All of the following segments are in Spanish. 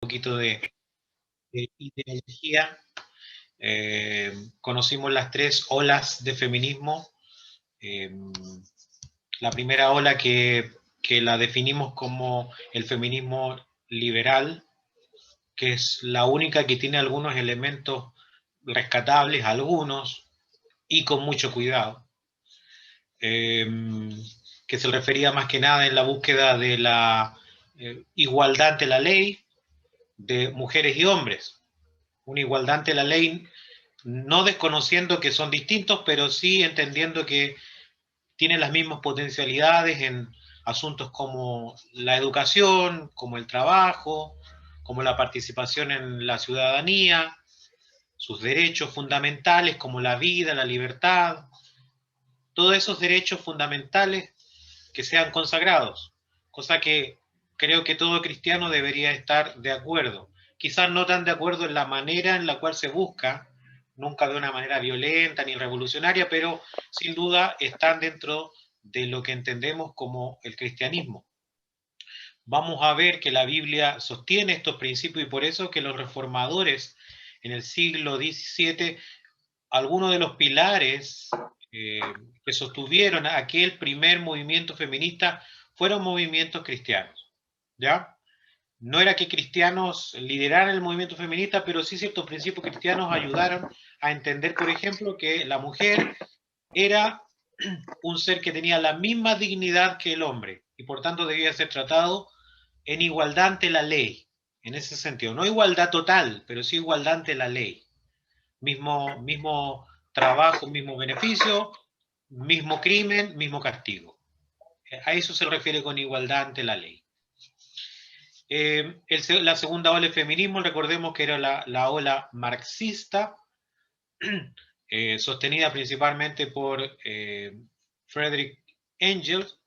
poquito de ideología. Conocimos las tres olas de feminismo. Eh, la primera ola que la definimos como el feminismo liberal, que es la única que tiene algunos elementos rescatables, algunos, y con mucho cuidado, eh, que se refería más que nada en la búsqueda de la igualdad ante la ley de mujeres y hombres, una igualdad ante la ley, no desconociendo que son distintos, pero sí entendiendo que tienen las mismas potencialidades en asuntos como la educación, como el trabajo, como la participación en la ciudadanía, sus derechos fundamentales como la vida, la libertad, todos esos derechos fundamentales que sean consagrados, cosa que creo que todo cristiano debería estar de acuerdo. Quizás no tan de acuerdo en la manera en la cual se busca, nunca de una manera violenta ni revolucionaria, pero sin duda están dentro de lo que entendemos como el cristianismo. Vamos a ver que la Biblia sostiene estos principios y por eso que los reformadores en el siglo XVII, algunos de los pilares eh, que sostuvieron aquel primer movimiento feminista fueron movimientos cristianos, ¿ya? No era que cristianos lideraran el movimiento feminista, pero sí ciertos principios cristianos ayudaron a entender, por ejemplo, que la mujer era un ser que tenía la misma dignidad que el hombre y por tanto debía ser tratado en igualdad ante la ley, en ese sentido. No igualdad total, pero sí igualdad ante la ley. Mismo trabajo, mismo beneficio, mismo crimen, mismo castigo. A eso se refiere con igualdad ante la ley. La segunda ola del feminismo, recordemos que era la ola marxista, sostenida principalmente por Friedrich Engels,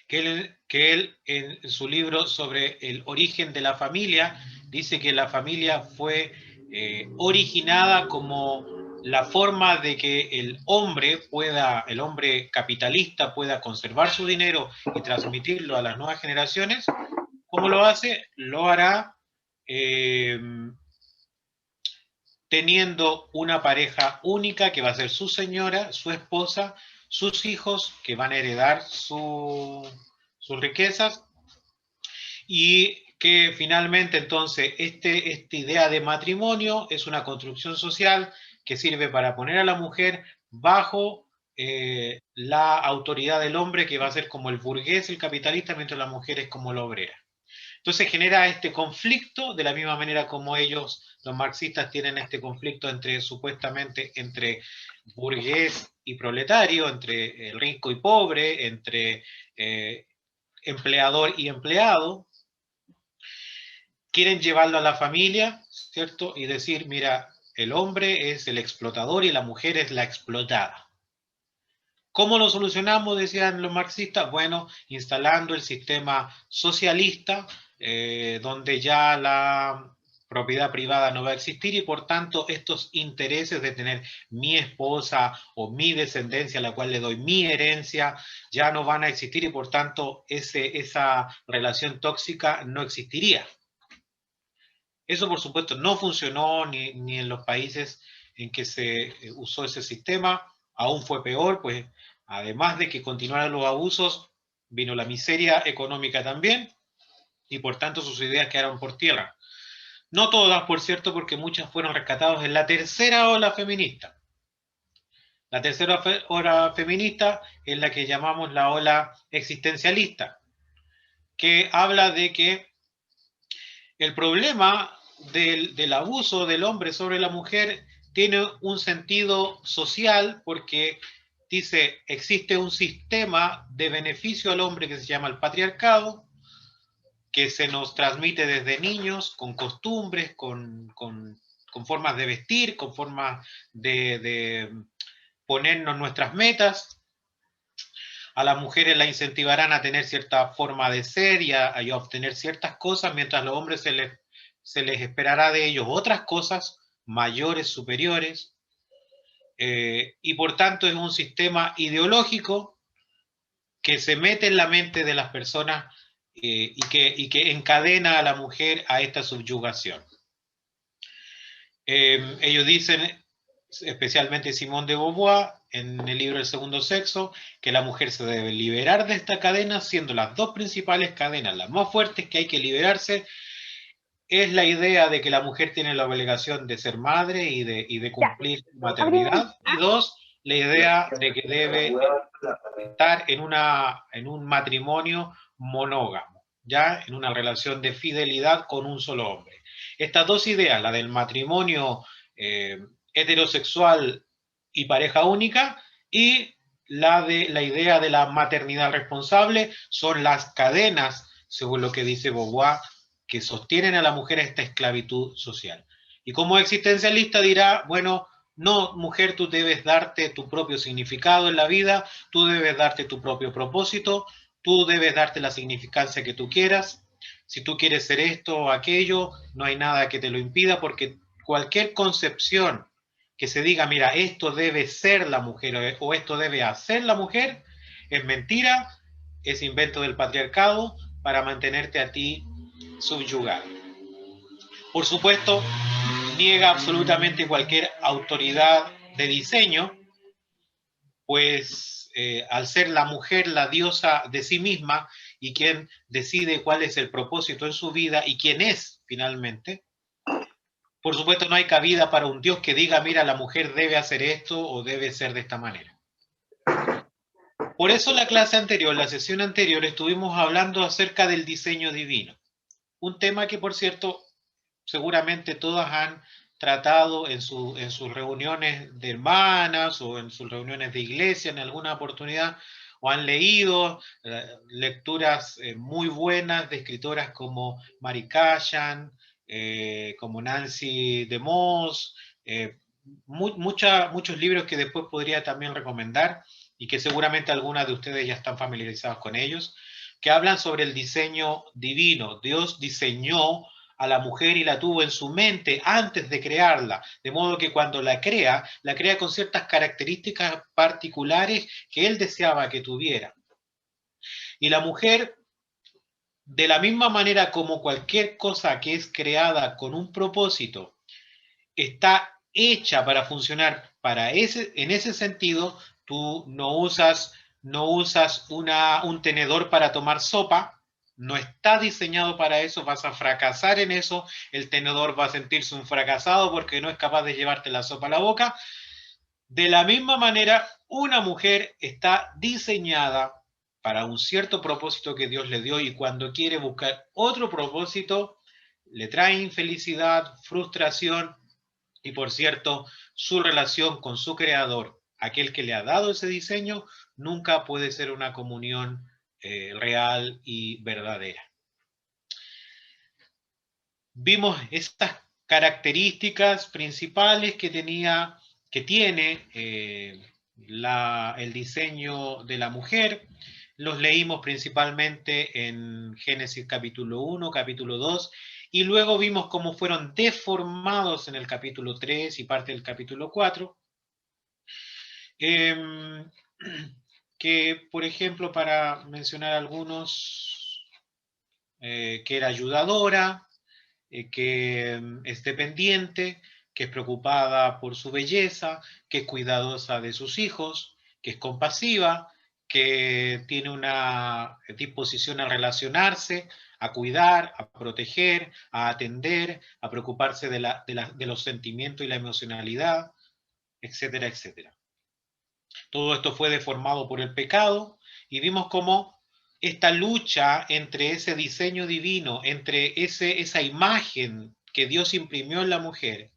que él en su libro sobre el origen de la familia dice que la familia fue originada como la forma de que el hombre capitalista pueda conservar su dinero y transmitirlo a las nuevas generaciones. ¿Cómo lo hace? Lo hará eh, teniendo una pareja única que va a ser su señora, su esposa, sus hijos que van a heredar sus riquezas y que finalmente entonces esta idea de matrimonio es una construcción social que sirve para poner a la mujer bajo la autoridad del hombre que va a ser como el burgués, el capitalista, mientras la mujer es como la obrera. Entonces genera este conflicto de la misma manera como ellos, los marxistas, tienen este conflicto supuestamente entre burgués y proletario, entre rico y pobre, entre empleador y empleado. Quieren llevarlo a la familia, ¿cierto? Y decir, mira, el hombre es el explotador y la mujer es la explotada. ¿Cómo lo solucionamos? Decían los marxistas. Bueno, instalando el sistema socialista, donde ya la propiedad privada no va a existir y por tanto estos intereses de tener mi esposa o mi descendencia a la cual le doy mi herencia ya no van a existir y por tanto esa relación tóxica no existiría. Eso, por supuesto, no funcionó ni en los países en que se usó ese sistema, aún fue peor, pues además de que continuaran los abusos, vino la miseria económica también, y por tanto sus ideas quedaron por tierra. No todas, por cierto, porque muchas fueron rescatadas en la tercera ola feminista. La tercera ola feminista es la que llamamos la ola existencialista, que habla de que el problema del abuso del hombre sobre la mujer tiene un sentido social porque dice, existe un sistema de beneficio al hombre que se llama el patriarcado, que se nos transmite desde niños con costumbres, con formas de vestir, con formas de ponernos nuestras metas. A las mujeres la incentivarán a tener cierta forma de ser y a obtener ciertas cosas, mientras a los hombres se les esperará de ellos otras cosas mayores, superiores, y por tanto es un sistema ideológico que se mete en la mente de las personas y que encadena a la mujer a esta subyugación. Ellos dicen, especialmente Simone de Beauvoir, en el libro El segundo sexo, que la mujer se debe liberar de esta cadena, siendo las dos principales cadenas, las más fuertes que hay que liberarse, es la idea de que la mujer tiene la obligación de ser madre y de cumplir su maternidad, y dos, la idea de que debe estar en un matrimonio monógamo, ya en una relación de fidelidad con un solo hombre. Estas dos ideas, la del matrimonio heterosexual y pareja única, y la de la idea de la maternidad responsable, son las cadenas, según lo que dice Beauvoir, que sostienen a la mujer a esta esclavitud social. Y como existencialista dirá, bueno, no, mujer, tú debes darte tu propio significado en la vida, tú debes darte tu propio propósito, tú debes darte la significancia que tú quieras. Si tú quieres ser esto o aquello, no hay nada que te lo impida, porque cualquier concepción que se diga, mira, esto debe ser la mujer o esto debe hacer la mujer, es mentira, es invento del patriarcado para mantenerte a ti subyugado. Por supuesto, niega absolutamente cualquier autoridad de diseño, pues al ser la mujer la diosa de sí misma y quien decide cuál es el propósito en su vida y quién es finalmente, por supuesto no hay cabida para un dios que diga, mira, la mujer debe hacer esto o debe ser de esta manera. Por eso la clase anterior, la sesión anterior, estuvimos hablando acerca del diseño divino. Un tema que, por cierto, seguramente todas han tratado en sus reuniones de hermanas o en sus reuniones de iglesia en alguna oportunidad, o han leído lecturas muy buenas de escritoras como Mary Cashan, como Nancy DeMoss, muchos libros que después podría también recomendar y que seguramente algunas de ustedes ya están familiarizados con ellos, que hablan sobre el diseño divino. Dios diseñó a la mujer y la tuvo en su mente antes de crearla, de modo que cuando la crea con ciertas características particulares que él deseaba que tuviera. Y la mujer, de la misma manera como cualquier cosa que es creada con un propósito, está hecha para funcionar en ese sentido, tú no usas un tenedor para tomar sopa, no está diseñado para eso, vas a fracasar en eso, el tenedor va a sentirse un fracasado porque no es capaz de llevarte la sopa a la boca. De la misma manera, una mujer está diseñada para un cierto propósito que Dios le dio y cuando quiere buscar otro propósito, le trae infelicidad, frustración y, por cierto, su relación con su creador, aquel que le ha dado ese diseño, nunca puede ser una comunión real y verdadera. Vimos estas características principales que tiene el diseño de la mujer. Los leímos principalmente en Génesis capítulo 1, capítulo 2, y luego vimos cómo fueron deformados en el capítulo 3 y parte del capítulo 4. Que, por ejemplo, para mencionar algunos, que era ayudadora, que es dependiente, que es preocupada por su belleza, que es cuidadosa de sus hijos, que es compasiva, que tiene una disposición a relacionarse, a cuidar, a proteger, a atender, a preocuparse de los sentimientos y la emocionalidad, etcétera, etcétera. Todo esto fue deformado por el pecado y vimos cómo esta lucha entre ese diseño divino, entre esa imagen que Dios imprimió en la mujer,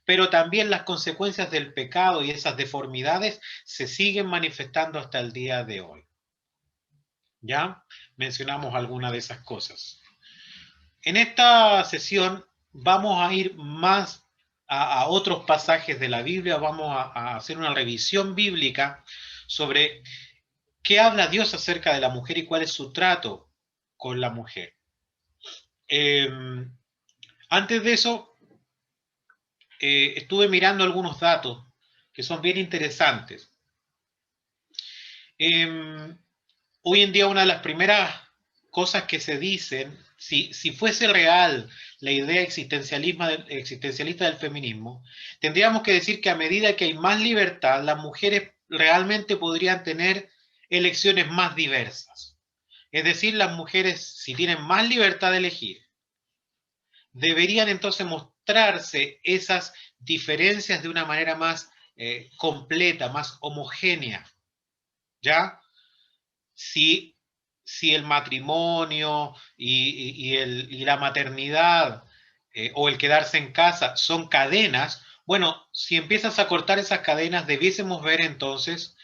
pero también las consecuencias del pecado y esas deformidades se siguen manifestando hasta el día de hoy. ¿Ya? Mencionamos algunas de esas cosas. En esta sesión vamos a ir más a otros pasajes de la Biblia, vamos a hacer una revisión bíblica sobre qué habla Dios acerca de la mujer y cuál es su trato con la mujer. Antes de eso, estuve mirando algunos datos que son bien interesantes. Hoy en día una de las primeras cosas que se dicen, si fuese real la idea existencialista del feminismo, tendríamos que decir que a medida que hay más libertad, las mujeres realmente podrían tener elecciones más diversas. Es decir, las mujeres, si tienen más libertad de elegir, deberían entonces mostrarse esas diferencias de una manera más completa, más homogénea. ¿Ya? Si el matrimonio y la maternidad o el quedarse en casa son cadenas, bueno, si empiezas a cortar esas cadenas, debiésemos ver entonces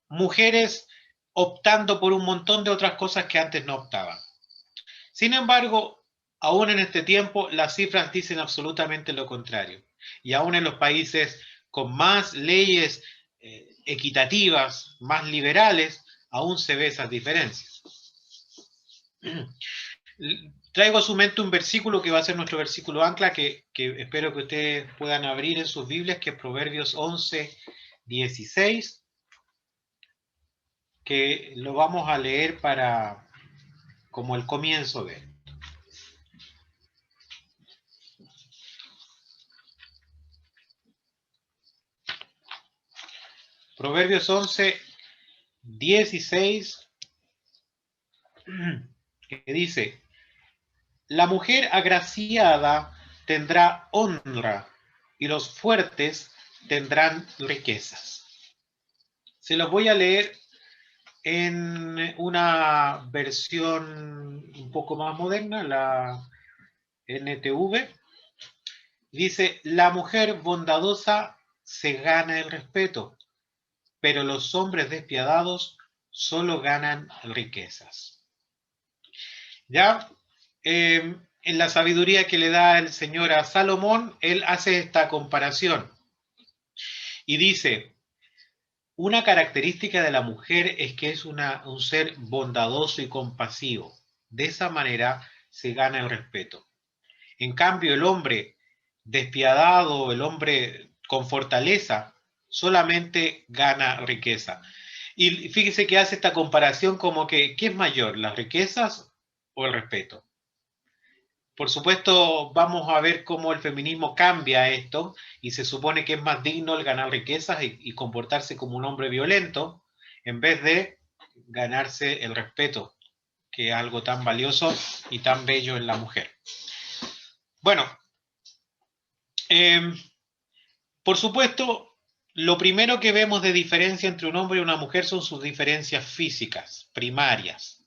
mujeres optando por un montón de otras cosas que antes no optaban. Sin embargo, aún en este tiempo, las cifras dicen absolutamente lo contrario. Y aún en los países con más leyes equitativas, más liberales, aún se ve esas diferencias. Traigo a su mente un versículo que va a ser nuestro versículo ancla, que espero que ustedes puedan abrir en sus Biblias, que es Proverbios 11, 16, que lo vamos a leer para como el comienzo de él. Proverbios 11, 16, que dice: la mujer agraciada tendrá honra y los fuertes tendrán riquezas. Se los voy a leer en una versión un poco más moderna, la NTV. Dice: la mujer bondadosa se gana el respeto, pero los hombres despiadados solo ganan riquezas. ¿Ya? En la sabiduría que le da el Señor a Salomón, él hace esta comparación y dice: una característica de la mujer es que es un ser bondadoso y compasivo. De esa manera se gana el respeto. En cambio, el hombre despiadado, el hombre con fortaleza, solamente gana riqueza. Y fíjese que hace esta comparación como que, ¿qué es mayor, las riquezas o el respeto? Por supuesto, vamos a ver cómo el feminismo cambia esto y se supone que es más digno el ganar riquezas y comportarse como un hombre violento en vez de ganarse el respeto, que es algo tan valioso y tan bello en la mujer. Bueno, por supuesto, lo primero que vemos de diferencia entre un hombre y una mujer son sus diferencias físicas, primarias,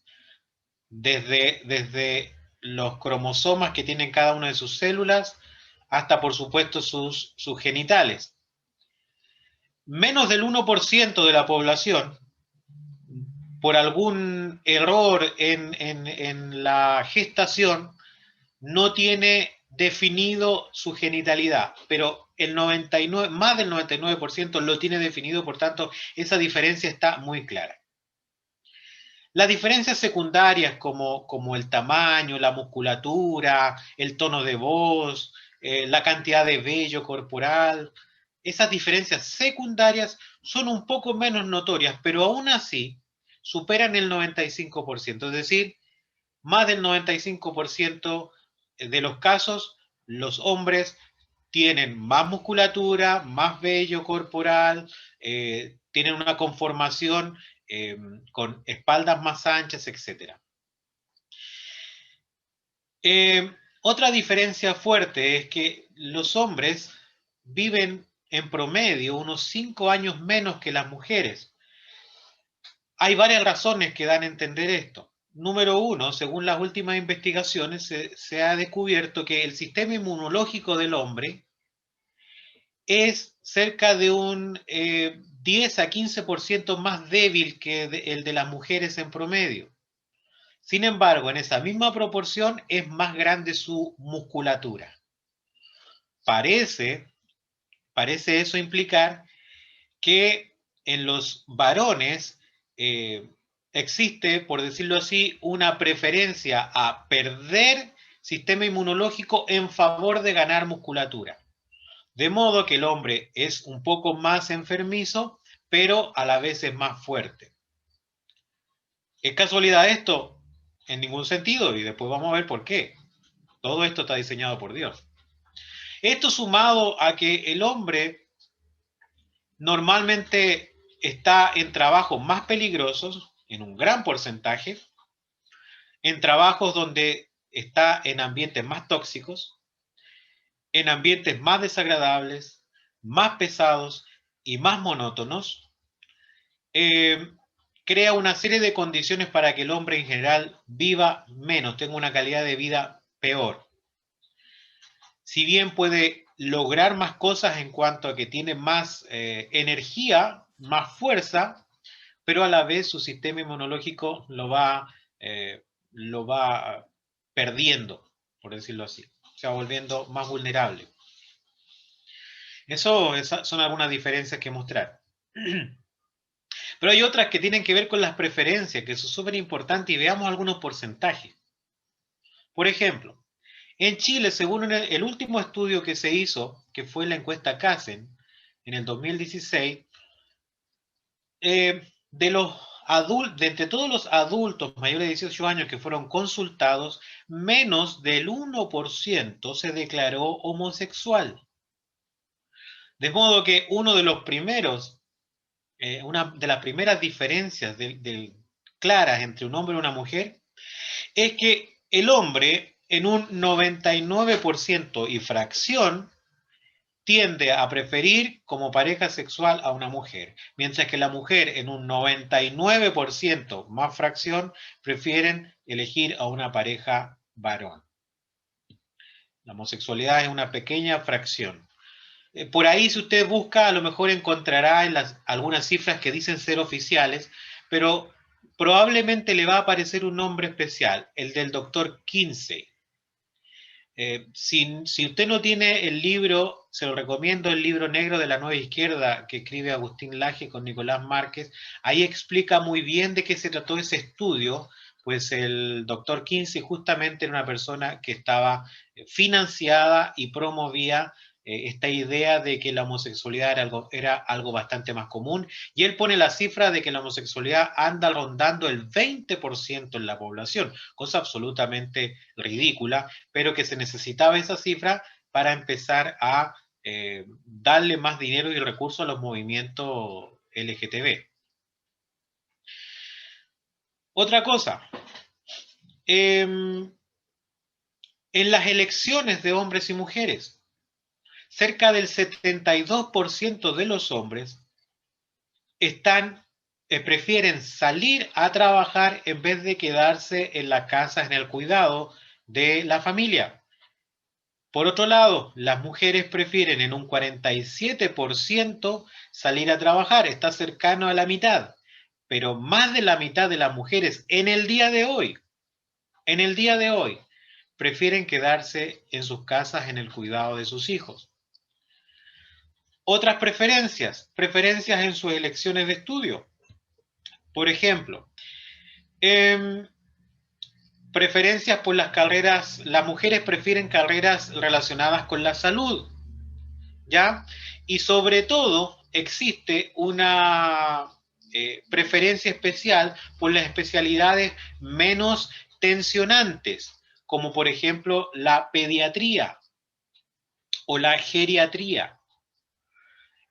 desde los cromosomas que tienen cada una de sus células hasta, por supuesto, sus genitales. Menos del 1% de la población, por algún error en la gestación, no tiene definido su genitalidad, pero el 99, más del 99% lo tiene definido, por tanto, esa diferencia está muy clara. Las diferencias secundarias como el tamaño, la musculatura, el tono de voz, la cantidad de vello corporal, esas diferencias secundarias son un poco menos notorias, pero aún así superan el 95%, es decir, más del 95% de los casos, los hombres tienen más musculatura, más vello corporal, tienen una conformación con espaldas más anchas, etc. Otra diferencia fuerte es que los hombres viven en promedio unos 5 años menos que las mujeres. Hay varias razones que dan a entender esto. Número uno, según las últimas investigaciones, se ha descubierto que el sistema inmunológico del hombre es cerca de un 10 a 15% más débil que el de las mujeres en promedio. Sin embargo, en esa misma proporción es más grande su musculatura. Parece eso implicar que en los varones existe, por decirlo así, una preferencia a perder sistema inmunológico en favor de ganar musculatura. De modo que el hombre es un poco más enfermizo, pero a la vez es más fuerte. ¿Es casualidad esto? en ningún sentido, y después vamos a ver por qué. Todo esto está diseñado por Dios. Esto sumado a que el hombre normalmente está en trabajos más peligrosos, en un gran porcentaje, en trabajos donde está en ambientes más tóxicos, en ambientes más desagradables, más pesados y más monótonos, eh, crea una serie de condiciones para que el hombre en general viva menos, tenga una calidad de vida peor. Si bien puede lograr más cosas en cuanto a que tiene más energía, más fuerza, pero a la vez su sistema inmunológico lo va perdiendo, por decirlo así. Se va volviendo más vulnerable. Esas son algunas diferencias que mostrar. Pero hay otras que tienen que ver con las preferencias, que son súper importantes, y veamos algunos porcentajes. Por ejemplo, en Chile, según el último estudio que se hizo, que fue la encuesta CASEN, en el 2016, de entre todos los adultos mayores de 18 años que fueron consultados, menos del 1% se declaró homosexual. De modo que uno de los primeros, una de las primeras diferencias claras entre un hombre y una mujer es que el hombre en un 99% y fracción tiende a preferir como pareja sexual a una mujer, mientras que la mujer en un 99% más fracción prefieren elegir a una pareja varón. La homosexualidad es una pequeña fracción. Por ahí, si usted busca, a lo mejor encontrará en algunas cifras que dicen ser oficiales, pero probablemente le va a aparecer un nombre especial, el del doctor Kinsey. Si usted no tiene el libro, se lo recomiendo, el libro negro de la Nueva Izquierda que escribe Agustín Laje con Nicolás Márquez. Ahí explica muy bien de qué se trató ese estudio, pues el doctor Kinsey justamente era una persona que estaba financiada y promovía esta idea de que la homosexualidad era algo bastante más común, y él pone la cifra de que la homosexualidad anda rondando el 20% en la población, cosa absolutamente ridícula, pero que se necesitaba esa cifra para empezar a darle más dinero y recursos a los movimientos LGTB. Otra cosa, en las elecciones de hombres y mujeres, cerca del 72% de los hombres prefieren salir a trabajar en vez de quedarse en la casa en el cuidado de la familia. Por otro lado, las mujeres prefieren en un 47% salir a trabajar, está cercano a la mitad, pero más de la mitad de las mujeres en el día de hoy, prefieren quedarse en sus casas en el cuidado de sus hijos. Otras preferencias en sus elecciones de estudio. Por ejemplo, preferencias por las carreras, las mujeres prefieren carreras relacionadas con la salud, ¿ya? Y sobre todo existe una preferencia especial por las especialidades menos tensionantes, como por ejemplo la pediatría o la geriatría.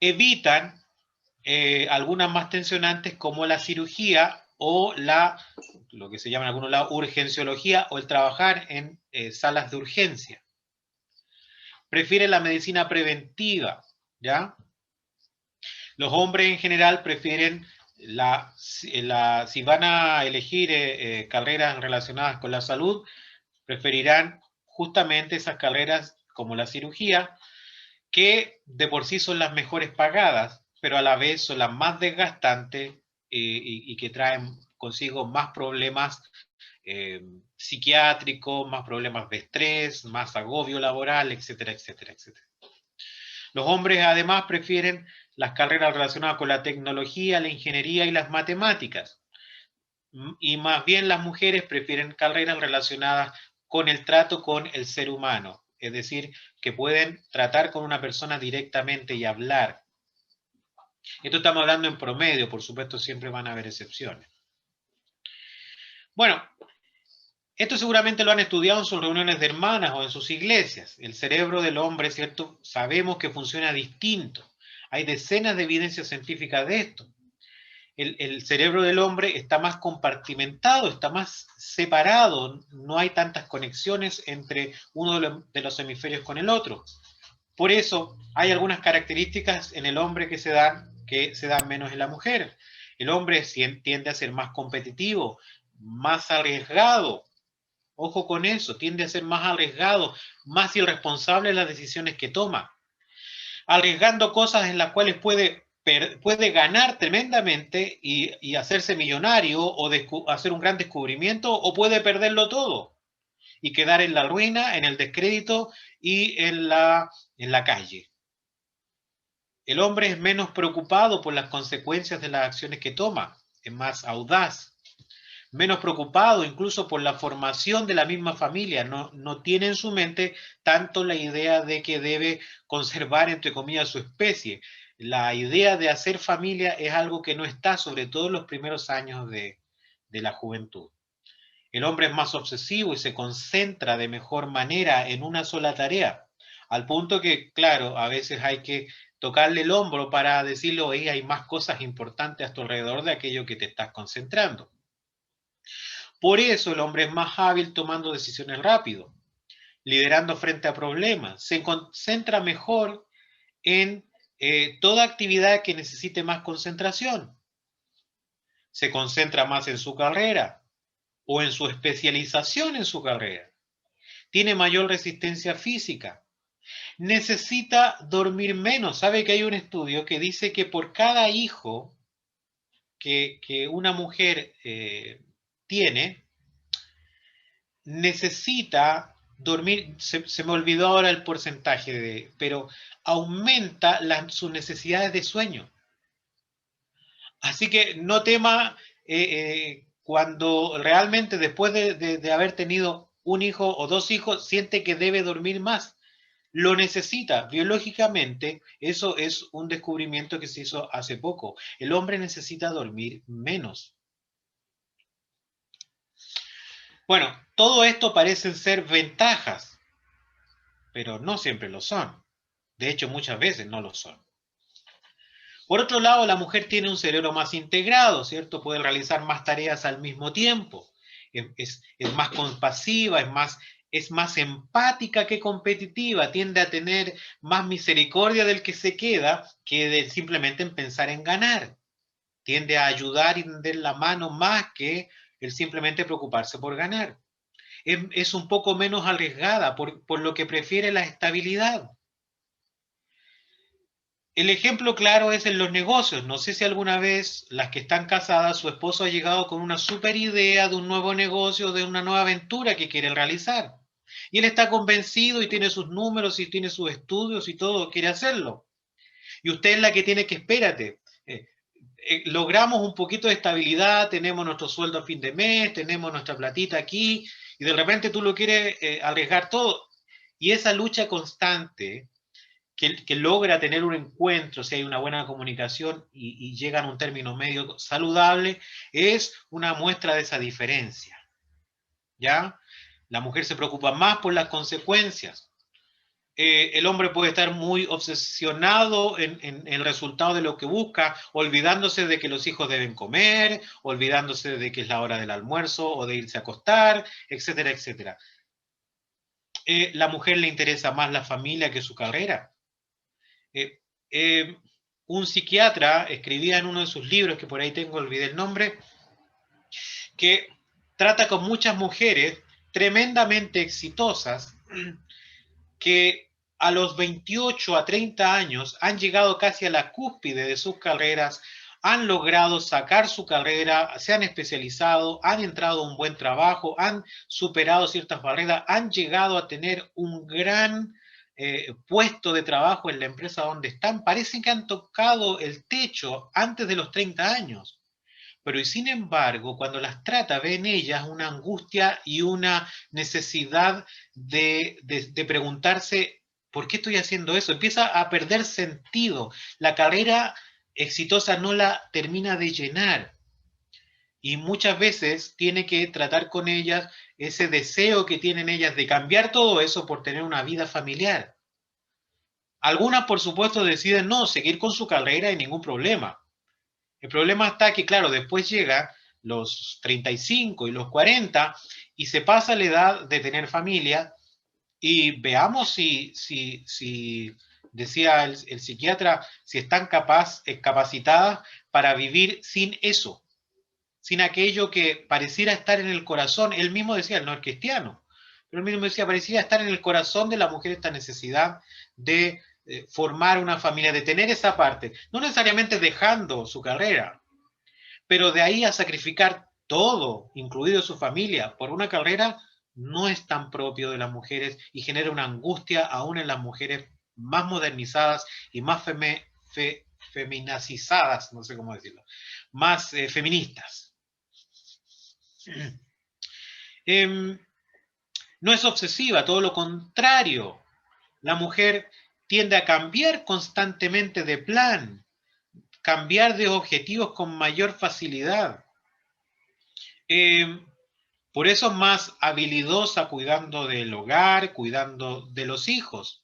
Evitan algunas más tensionantes como la cirugía o lo que se llama en algunos lados urgenciología, o el trabajar en salas de urgencia. Prefieren la medicina preventiva, ¿ya? Los hombres en general prefieren si van a elegir carreras relacionadas con la salud, preferirán justamente esas carreras como la cirugía, que de por sí son las mejores pagadas, pero a la vez son las más desgastantes y que traen consigo más problemas psiquiátricos, más problemas de estrés, más agobio laboral, etcétera, etcétera, etcétera. Los hombres además prefieren las carreras relacionadas con la tecnología, la ingeniería y las matemáticas. Y más bien las mujeres prefieren carreras relacionadas con el trato con el ser humano, es decir, que pueden tratar con una persona directamente y hablar. Esto estamos hablando en promedio, por supuesto siempre van a haber excepciones. Bueno, Esto seguramente lo han estudiado en sus reuniones de hermanas o en sus iglesias. El cerebro del hombre, ¿cierto? Sabemos que funciona distinto. Hay decenas de evidencias científicas de esto. El cerebro del hombre está más compartimentado, está más separado, no hay tantas conexiones entre uno de los hemisferios con el otro. Por eso hay algunas características en el hombre que se dan menos en la mujer. El hombre tiende a ser más competitivo, más arriesgado. Ojo con eso, tiende a ser más arriesgado, más irresponsable en las decisiones que toma, arriesgando cosas en las cuales puede ganar tremendamente y hacerse millonario o hacer un gran descubrimiento, o puede perderlo todo y quedar en la ruina, en el descrédito y en la calle. El hombre es menos preocupado por las consecuencias de las acciones que toma, es más audaz, menos preocupado incluso por la formación de la misma familia, no tiene en su mente tanto la idea de que debe conservar, entre comillas, su especie. La idea de hacer familia es algo que no está, sobre todo en los primeros años de la juventud. El hombre es más obsesivo y se concentra de mejor manera en una sola tarea, al punto que, claro, a veces hay que tocarle el hombro para decirle, oye, hay más cosas importantes a tu alrededor de aquello que te estás concentrando. Por eso el hombre es más hábil tomando decisiones rápido, liderando frente a problemas, se concentra mejor en toda actividad que necesite más concentración, se concentra más en su carrera o en su especialización en su carrera, tiene mayor resistencia física, necesita dormir menos. Sabe que hay un estudio que dice que por cada hijo que una mujer tiene, necesita dormir, se me olvidó ahora el porcentaje, pero aumenta sus necesidades de sueño. Así que no tema cuando realmente después de haber tenido un hijo o dos hijos, siente que debe dormir más. Lo necesita biológicamente. Eso es un descubrimiento que se hizo hace poco. El hombre necesita dormir menos. Bueno, todo esto parecen ser ventajas, pero no siempre lo son. De hecho, muchas veces no lo son. Por otro lado, la mujer tiene un cerebro más integrado, ¿cierto? Puede realizar más tareas al mismo tiempo. Es más compasiva, es más empática que competitiva, tiende a tener más misericordia del que se queda que de simplemente en pensar en ganar. Tiende a ayudar y tender la mano más que el simplemente preocuparse por ganar. Es un poco menos arriesgada, por lo que prefiere la estabilidad. El ejemplo claro es en los negocios. No sé si alguna vez las que están casadas, su esposo ha llegado con una super idea de un nuevo negocio, de una nueva aventura que quiere realizar. Y él está convencido y tiene sus números y tiene sus estudios y todo, quiere hacerlo. Y usted es la que tiene que, espérate, logramos un poquito de estabilidad, tenemos nuestro sueldo a fin de mes, tenemos nuestra platita aquí, y de repente tú lo quieres arriesgar todo. Y esa lucha constante que logra tener un encuentro, si hay una buena comunicación y llegan a un término medio saludable, es una muestra de esa diferencia. ¿Ya? La mujer se preocupa más por las consecuencias. El hombre puede estar muy obsesionado en el resultado de lo que busca, olvidándose de que los hijos deben comer, olvidándose de que es la hora del almuerzo o de irse a acostar, etcétera, etcétera. La mujer le interesa más la familia que su carrera. Eh, eh, un psiquiatra escribía en uno de sus libros, que por ahí tengo, olvidé el nombre, que trata con muchas mujeres tremendamente exitosas que a los 28 a 30 años han llegado casi a la cúspide de sus carreras, han logrado sacar su carrera, se han especializado, han entrado a un buen trabajo, han superado ciertas barreras, han llegado a tener un gran puesto de trabajo en la empresa donde están. Parecen que han tocado el techo antes de los 30 años. Pero y sin embargo, cuando las trata, ve en ellas una angustia y una necesidad de preguntarse, ¿por qué estoy haciendo eso? Empieza a perder sentido. La carrera exitosa no la termina de llenar. Y muchas veces tiene que tratar con ellas ese deseo que tienen ellas de cambiar todo eso por tener una vida familiar. Algunas, por supuesto, deciden no seguir con su carrera y ningún problema. El problema está que, claro, después llega los 35 y los 40 y se pasa la edad de tener familia y veamos si decía el psiquiatra, si están capacitadas para vivir sin eso, sin aquello que pareciera estar en el corazón. Él mismo decía, él no es cristiano, pero él mismo decía, pareciera estar en el corazón de la mujer esta necesidad de formar una familia, de tener esa parte, no necesariamente dejando su carrera, pero de ahí a sacrificar todo, incluido su familia, por una carrera, no es tan propio de las mujeres y genera una angustia aún en las mujeres más modernizadas y más feminacizadas, no sé cómo decirlo, más feministas. No es obsesiva, todo lo contrario. La mujer tiende a cambiar constantemente de plan, cambiar de objetivos con mayor facilidad. Por eso es más habilidosa cuidando del hogar, cuidando de los hijos.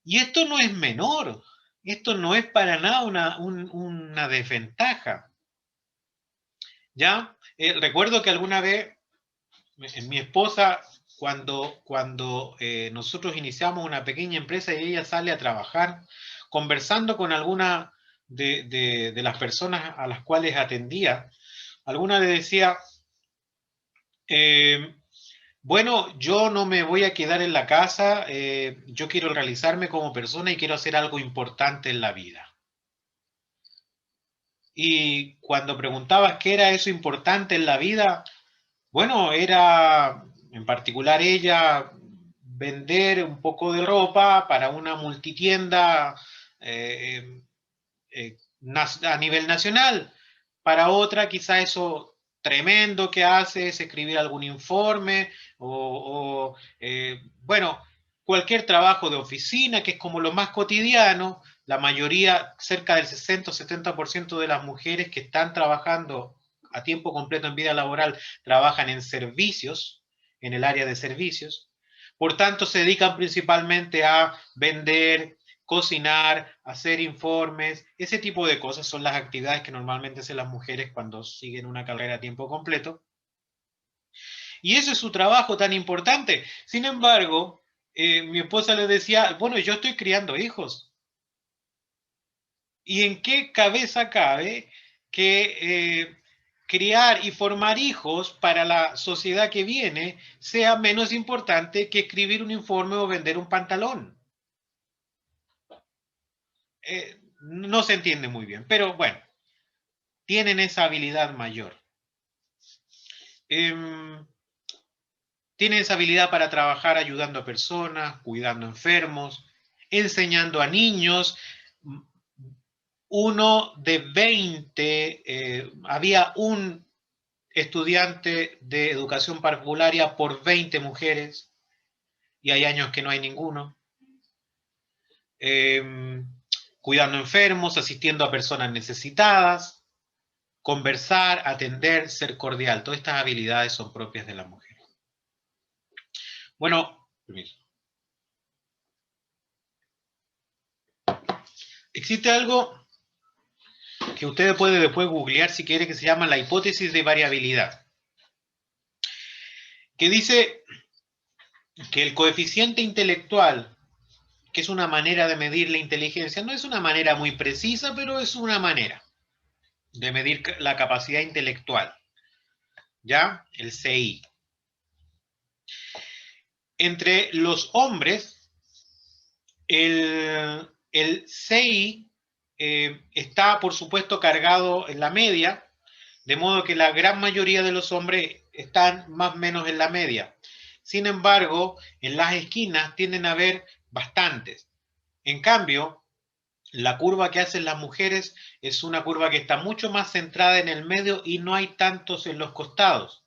Y esto no es menor, esto no es para nada una desventaja. ¿Ya? Recuerdo que alguna vez mi esposa, cuando nosotros iniciamos una pequeña empresa y ella sale a trabajar, conversando con alguna de las personas a las cuales atendía, alguna le decía, bueno, yo no me voy a quedar en la casa, yo quiero realizarme como persona y quiero hacer algo importante en la vida. Y cuando preguntabas qué era eso importante en la vida, bueno, era en particular ella vender un poco de ropa para una multitienda a nivel nacional. Para otra, quizá eso tremendo que hace es escribir algún informe bueno, cualquier trabajo de oficina, que es como lo más cotidiano. La mayoría, cerca del 60 o 70% de las mujeres que están trabajando a tiempo completo en vida laboral trabajan en servicios, en el área de servicios. Por tanto, se dedican principalmente a vender, cocinar, hacer informes, ese tipo de cosas son las actividades que normalmente hacen las mujeres cuando siguen una carrera a tiempo completo. Y ese es su trabajo tan importante. Sin embargo, mi esposa le decía, bueno, yo estoy criando hijos. ¿Y en qué cabeza cabe que criar y formar hijos para la sociedad que viene sea menos importante que escribir un informe o vender un pantalón? No se entiende muy bien, pero bueno, tienen esa habilidad mayor. Tienen esa habilidad para trabajar ayudando a personas, cuidando enfermos, enseñando a niños. Uno de 20, había un estudiante de educación parvularia por 20 mujeres, y hay años que no hay ninguno. Cuidando enfermos, asistiendo a personas necesitadas, conversar, atender, ser cordial. Todas estas habilidades son propias de la mujer. Bueno, existe algo que usted puede después googlear si quiere, que se llama la hipótesis de variabilidad, que dice que el coeficiente intelectual, que es una manera de medir la inteligencia, no es una manera muy precisa, pero es una manera de medir la capacidad intelectual, ¿ya? El CI. Entre los hombres, el CI está, por supuesto, cargado en la media, de modo que la gran mayoría de los hombres están más o menos en la media. Sin embargo, en las esquinas tienden a haber bastantes. En cambio, la curva que hacen las mujeres es una curva que está mucho más centrada en el medio y no hay tantos en los costados.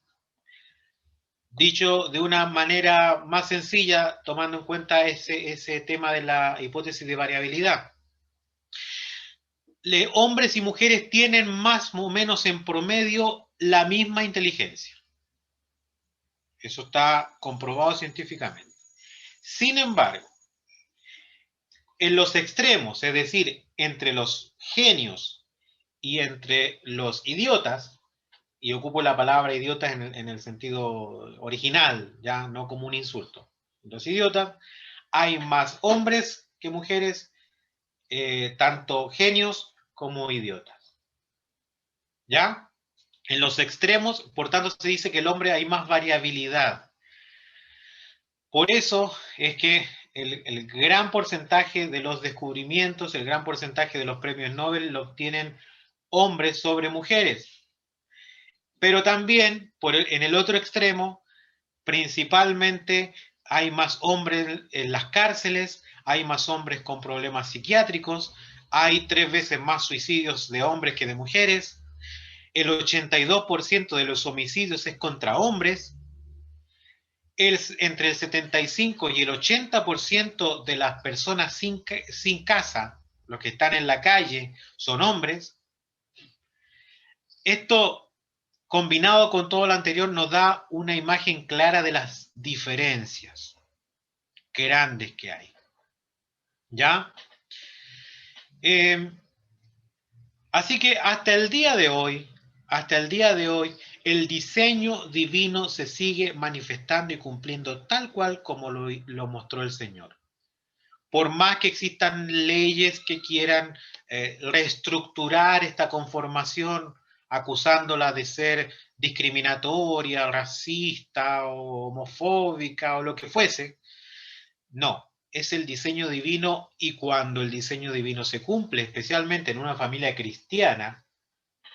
Dicho de una manera más sencilla, tomando en cuenta ese tema de la hipótesis de variabilidad. Hombres y mujeres tienen más o menos en promedio la misma inteligencia. Eso está comprobado científicamente. Sin embargo, en los extremos, es decir, entre los genios y entre los idiotas, y ocupo la palabra idiotas en el sentido original, ya no como un insulto. Los idiotas, hay más hombres que mujeres, tanto genios como idiotas. ¿Ya? En los extremos, por tanto, se dice que el hombre hay más variabilidad. Por eso es que el gran porcentaje de los descubrimientos, el gran porcentaje de los premios Nobel lo obtienen hombres sobre mujeres. Pero también, en el otro extremo, principalmente hay más hombres en las cárceles, hay más hombres con problemas psiquiátricos, hay 3 veces más suicidios de hombres que de mujeres, el 82% de los homicidios es contra hombres, entre el 75 y el 80% de las personas sin casa, los que están en la calle, son hombres. Esto, combinado con todo lo anterior, nos da una imagen clara de las diferencias grandes que hay. ¿Ya? Así que hasta el día de hoy, el diseño divino se sigue manifestando y cumpliendo tal cual como lo mostró el Señor. Por más que existan leyes que quieran reestructurar esta conformación, acusándola de ser discriminatoria, racista o homofóbica o lo que fuese, no, es el diseño divino, y cuando el diseño divino se cumple, especialmente en una familia cristiana,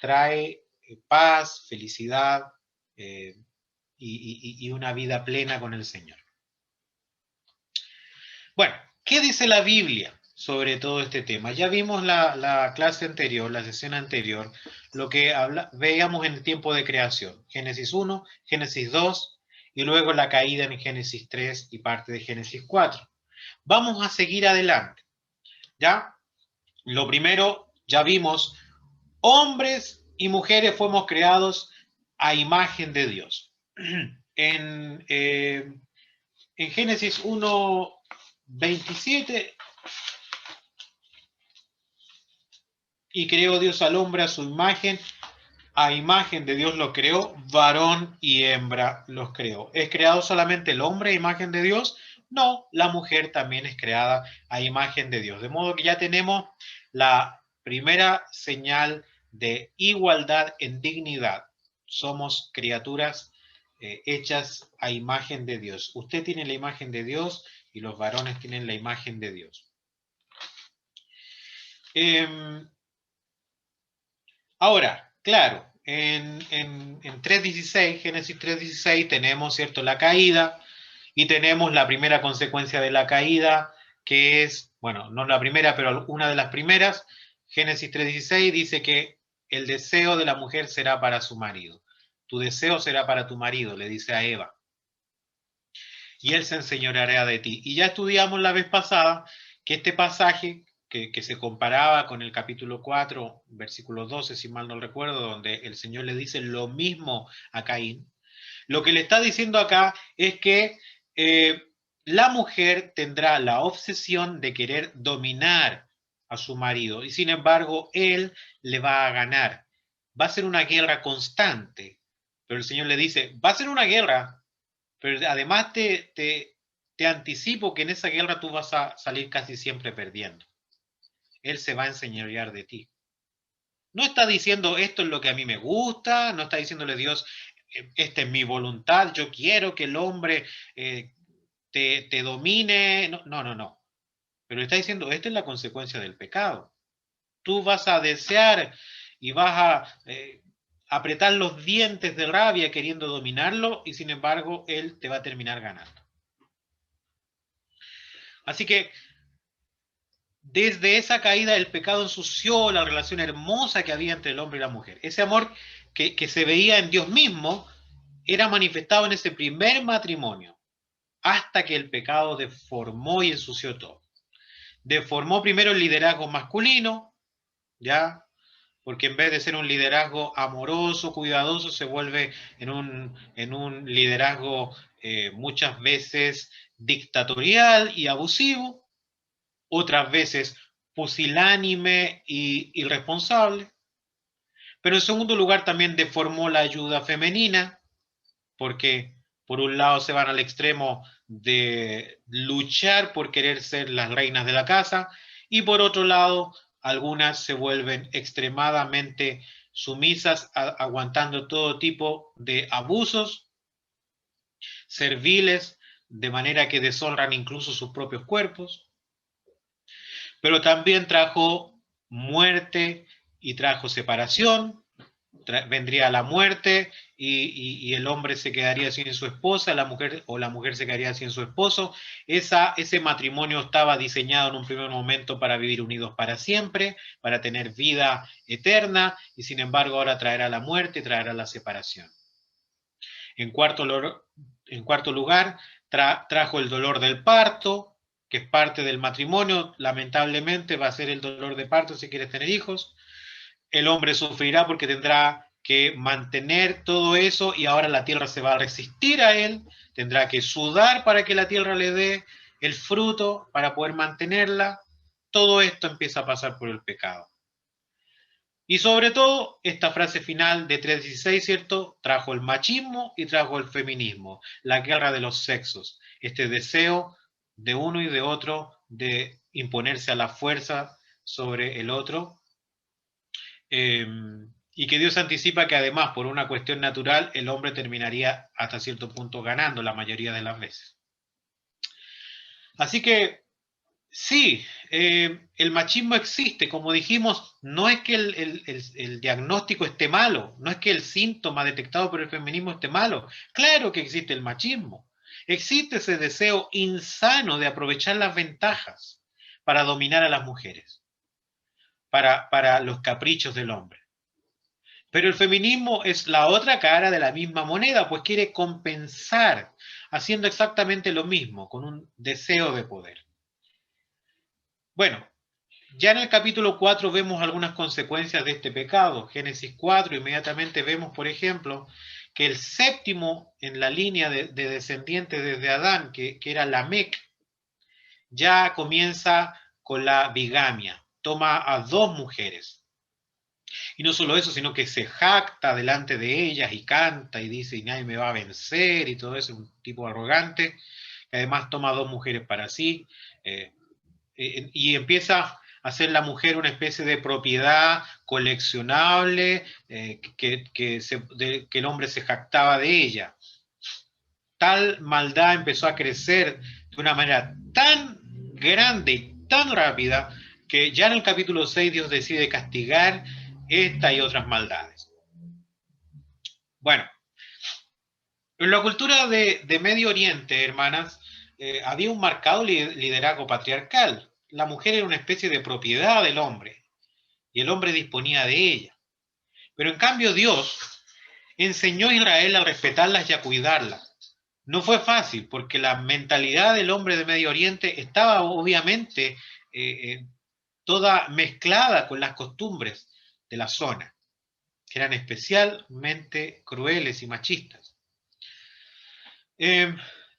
trae paz, felicidad y una vida plena con el Señor. Bueno, ¿qué dice la Biblia sobre todo este tema? Ya vimos la clase anterior, la sesión anterior, lo que veíamos en el tiempo de creación. Génesis 1, Génesis 2 y luego la caída en Génesis 3 y parte de Génesis 4. Vamos a seguir adelante. ¿Ya? Lo primero, ya vimos, hombres y mujeres fuimos creados a imagen de Dios. En Génesis 1, 27, y creó Dios al hombre a su imagen, a imagen de Dios lo creó, varón y hembra los creó. ¿Es creado solamente el hombre a imagen de Dios? No, la mujer también es creada a imagen de Dios. De modo que ya tenemos la primera señal de igualdad en dignidad. Somos criaturas hechas a imagen de Dios. Usted tiene la imagen de Dios y los varones tienen la imagen de Dios. Ahora, claro, en 3.16, Génesis 3.16, tenemos, ¿cierto?, la caída, y tenemos la primera consecuencia de la caída, que es, bueno, no la primera, pero una de las primeras. Génesis 3.16 dice que el deseo de la mujer será para su marido. Tu deseo será para tu marido, le dice a Eva. Y él se enseñoreará de ti. Y ya estudiamos la vez pasada que este pasaje, que se comparaba con el capítulo 4, versículo 12, si mal no recuerdo, donde el Señor le dice lo mismo a Caín, lo que le está diciendo acá es que la mujer tendrá la obsesión de querer dominar a su marido, y sin embargo él le va a ganar. Va a ser una guerra constante, pero el Señor le dice, va a ser una guerra, pero además te anticipo que en esa guerra tú vas a salir casi siempre perdiendo. Él se va a enseñorear de ti. No está diciendo esto es lo que a mí me gusta, no está diciéndole Dios, esta es mi voluntad, yo quiero que el hombre te domine. No, no, no, no. Pero está diciendo, esta es la consecuencia del pecado. Tú vas a desear y vas a apretar los dientes de rabia queriendo dominarlo, y sin embargo él te va a terminar ganando. Así que desde esa caída el pecado ensució la relación hermosa que había entre el hombre y la mujer. Ese amor que se veía en Dios mismo era manifestado en ese primer matrimonio, hasta que el pecado deformó y ensució todo. Deformó primero el liderazgo masculino, ¿ya? porque en vez de ser un liderazgo amoroso, cuidadoso, se vuelve en un liderazgo muchas veces dictatorial y abusivo, otras veces pusilánime y irresponsable. Pero en segundo lugar también deformó la ayuda femenina, porque por un lado se van al extremo de luchar por querer ser las reinas de la casa, y por otro lado algunas se vuelven extremadamente sumisas, aguantando todo tipo de abusos serviles, de manera que deshonran incluso sus propios cuerpos. Pero también trajo muerte y trajo separación, vendría la muerte y el hombre se quedaría sin su esposa, la mujer o la mujer se quedaría sin su esposo. Ese matrimonio estaba diseñado en un primer momento para vivir unidos para siempre, para tener vida eterna, y sin embargo ahora traerá la muerte y traerá la separación. En cuarto lugar, trajo el dolor del parto, que es parte del matrimonio. Lamentablemente va a ser el dolor de parto si quieres tener hijos. El hombre sufrirá porque tendrá que mantener todo eso, y ahora la tierra se va a resistir a él, tendrá que sudar para que la tierra le dé el fruto para poder mantenerla. Todo esto empieza a pasar por el pecado. Y sobre todo, esta frase final de 3:16, ¿cierto? Trajo el machismo y trajo el feminismo, la guerra de los sexos, este deseo de uno y de otro de imponerse a la fuerza sobre el otro, y que Dios anticipa que además, por una cuestión natural, el hombre terminaría hasta cierto punto ganando la mayoría de las veces. Así que sí, el machismo existe. Como dijimos, no es que el diagnóstico esté malo, no es que el síntoma detectado por el feminismo esté malo. Claro que existe el machismo. Existe ese deseo insano de aprovechar las ventajas para dominar a las mujeres, para los caprichos del hombre. Pero el feminismo es la otra cara de la misma moneda, pues quiere compensar haciendo exactamente lo mismo, con un deseo de poder. Bueno, ya en el capítulo 4 vemos algunas consecuencias de este pecado. Génesis 4, inmediatamente vemos, por ejemplo, que el séptimo en la línea de descendientes desde Adán, que era Lamec, ya comienza con la bigamia. Toma a 2 mujeres. Y no solo eso, sino que se jacta delante de ellas y canta y dice, y nadie me va a vencer y todo eso, un tipo arrogante, que además toma 2 mujeres para sí, y empieza a ser la mujer una especie de propiedad coleccionable, que el hombre se jactaba de ella. Tal maldad empezó a crecer de una manera tan grande y tan rápida que ya en el capítulo 6 Dios decide castigar esta y otras maldades. Bueno, en la cultura de Medio Oriente, hermanas, había un marcado liderazgo patriarcal. La mujer era una especie de propiedad del hombre y el hombre disponía de ella. Pero en cambio Dios enseñó a Israel a respetarlas y a cuidarlas. No fue fácil porque la mentalidad del hombre de Medio Oriente estaba obviamente toda mezclada con las costumbres de la zona, que eran especialmente crueles y machistas.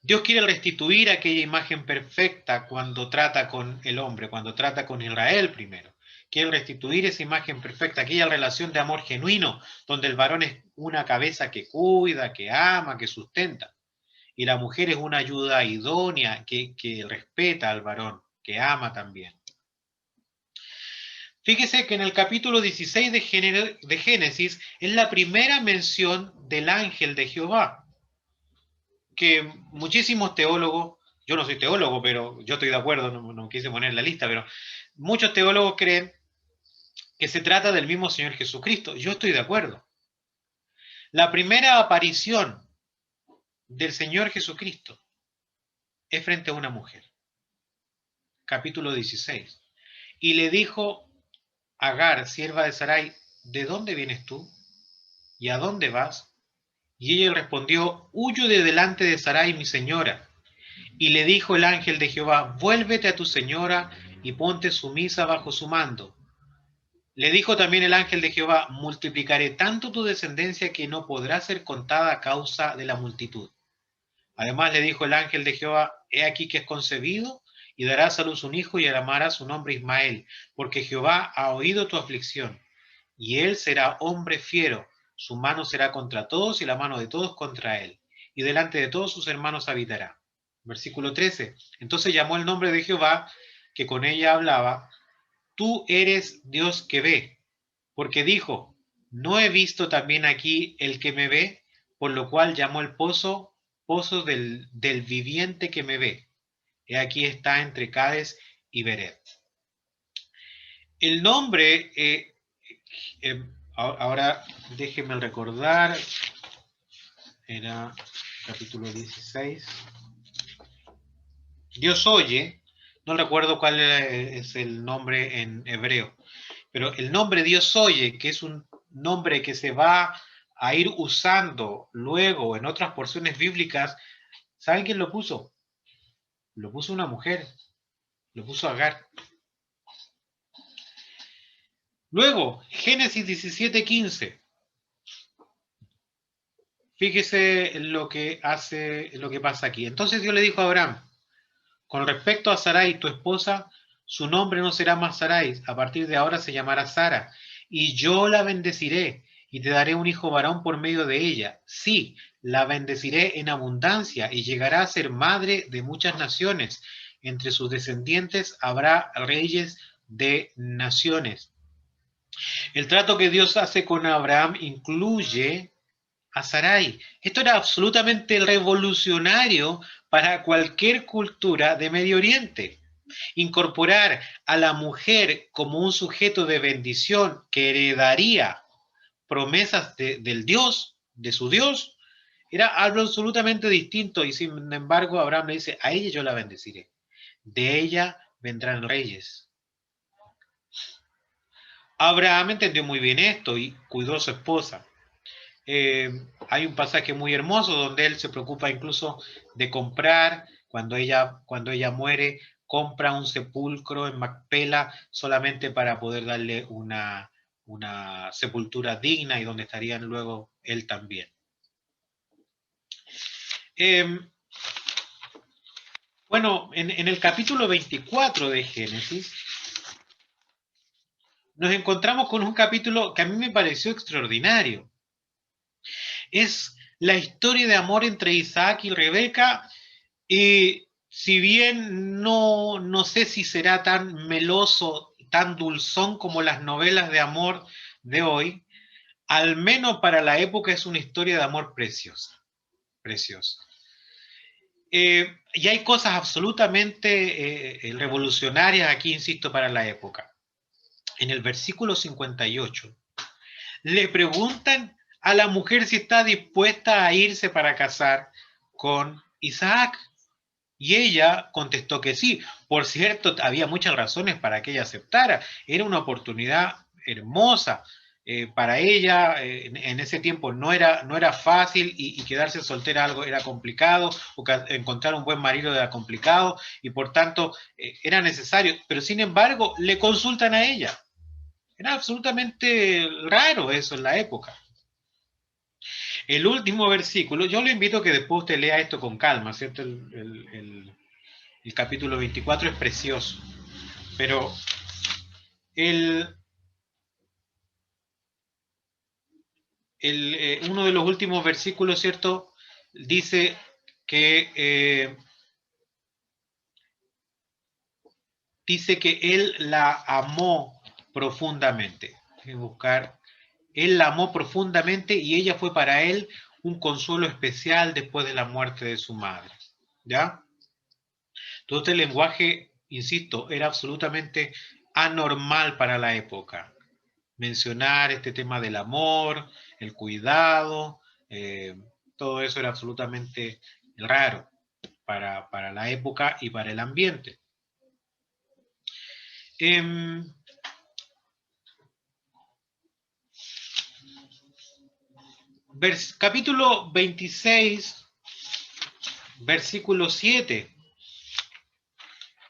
Dios quiere restituir aquella imagen perfecta cuando trata con el hombre, cuando trata con Israel primero. Quiere restituir esa imagen perfecta, aquella relación de amor genuino, donde el varón es una cabeza que cuida, que ama, que sustenta. Y la mujer es una ayuda idónea, que respeta al varón, que ama también. Fíjese que en el capítulo 16 de Génesis es la primera mención del ángel de Jehová, que muchísimos teólogos, yo no soy teólogo, pero yo estoy de acuerdo, no quise poner en la lista, pero muchos teólogos creen que se trata del mismo Señor Jesucristo. Yo estoy de acuerdo. La primera aparición del Señor Jesucristo es frente a una mujer. Capítulo 16. Y le dijo Agar, sierva de Sarai, ¿de dónde vienes tú? ¿Y a dónde vas? Y ella respondió, huyo de delante de Sarai, mi señora. Y le dijo el ángel de Jehová, vuélvete a tu señora y ponte sumisa bajo su mando. Le dijo también el ángel de Jehová, multiplicaré tanto tu descendencia que no podrá ser contada a causa de la multitud. Además le dijo el ángel de Jehová, he aquí que es concebido y darás a luz un hijo y llamarás su nombre Ismael, porque Jehová ha oído tu aflicción. Y él será hombre fiero, su mano será contra todos y la mano de todos contra él, y delante de todos sus hermanos habitará. Versículo 13. Entonces llamó el nombre de Jehová, que con ella hablaba, tú eres Dios que ve, porque dijo, ¿no he visto también aquí el que me ve? Por lo cual llamó el pozo, pozo del viviente que me ve. He aquí está entre Cades y Beret. El nombre, ahora déjenme recordar, era capítulo 16. Dios oye, no recuerdo cuál es el nombre en hebreo, pero el nombre Dios oye, que es un nombre que se va a ir usando luego en otras porciones bíblicas, ¿saben quién lo puso? Lo puso una mujer, lo puso Agar. Luego, Génesis 17:15. Fíjese lo que pasa aquí. Entonces Dios le dijo a Abraham, con respecto a Sarai, tu esposa, su nombre no será más Sarai, a partir de ahora se llamará Sara, y yo la bendeciré y te daré un hijo varón por medio de ella. Sí, la bendeciré en abundancia y llegará a ser madre de muchas naciones. Entre sus descendientes habrá reyes de naciones. El trato que Dios hace con Abraham incluye a Sarai. Esto era absolutamente revolucionario para cualquier cultura de Medio Oriente. Incorporar a la mujer como un sujeto de bendición que heredaría promesas del Dios, de su Dios, era algo absolutamente distinto y sin embargo Abraham le dice, a ella yo la bendeciré, de ella vendrán reyes. Abraham entendió muy bien esto y cuidó a su esposa. Eh, Hay un pasaje muy hermoso donde él se preocupa incluso de comprar, cuando ella muere, compra un sepulcro en Macpela solamente para poder darle una sepultura digna y donde estarían luego él también. Eh, bueno, en el capítulo 24 de Génesis, nos encontramos con un capítulo que a mí me pareció extraordinario. Es la historia de amor entre Isaac y Rebeca. Y si bien no sé si será tan meloso, tan dulzón como las novelas de amor de hoy, al menos para la época es una historia de amor preciosa, preciosa. Y hay cosas absolutamente revolucionarias aquí, insisto, para la época. En el versículo 58, le preguntan a la mujer si está dispuesta a irse para casar con Isaac. Y ella contestó que sí. Por cierto, había muchas razones para que ella aceptara. Era una oportunidad hermosa. Para ella, en ese tiempo no era fácil y quedarse soltera algo era complicado, o encontrar un buen marido era complicado, y por tanto era necesario. Pero sin embargo, le consultan a ella. Era absolutamente raro eso en la época. El último versículo, yo le invito a que después usted lea esto con calma, ¿cierto? El capítulo 24 es precioso, pero el, uno de los últimos versículos, ¿cierto? Dice dice que él la amó profundamente. Voy a buscar, él la amó profundamente y ella fue para él un consuelo especial después de la muerte de su madre. ¿Ya? Todo este lenguaje, insisto, era absolutamente anormal para la época. Mencionar este tema del amor, el cuidado, todo eso era absolutamente raro para la época y para el ambiente. Capítulo 26, versículo 7.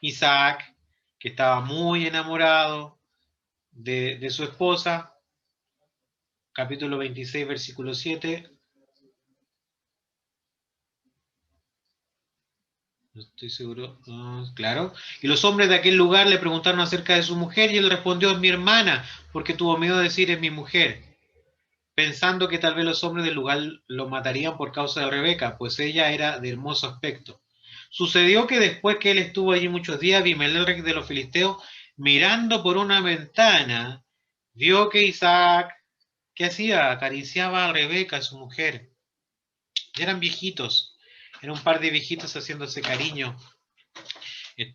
Isaac, que estaba muy enamorado, de su esposa, capítulo 26, versículo 7. No estoy seguro. Claro. Y los hombres de aquel lugar le preguntaron acerca de su mujer y él respondió, es mi hermana, porque tuvo miedo de decir es mi mujer, pensando que tal vez los hombres del lugar lo matarían por causa de Rebeca, pues ella era de hermoso aspecto. Sucedió que después que él estuvo allí muchos días, Abimelech de los filisteos, mirando por una ventana, vio que Isaac, ¿qué hacía? Acariciaba a Rebeca, su mujer. Ya eran viejitos, eran un par de viejitos haciéndose cariño.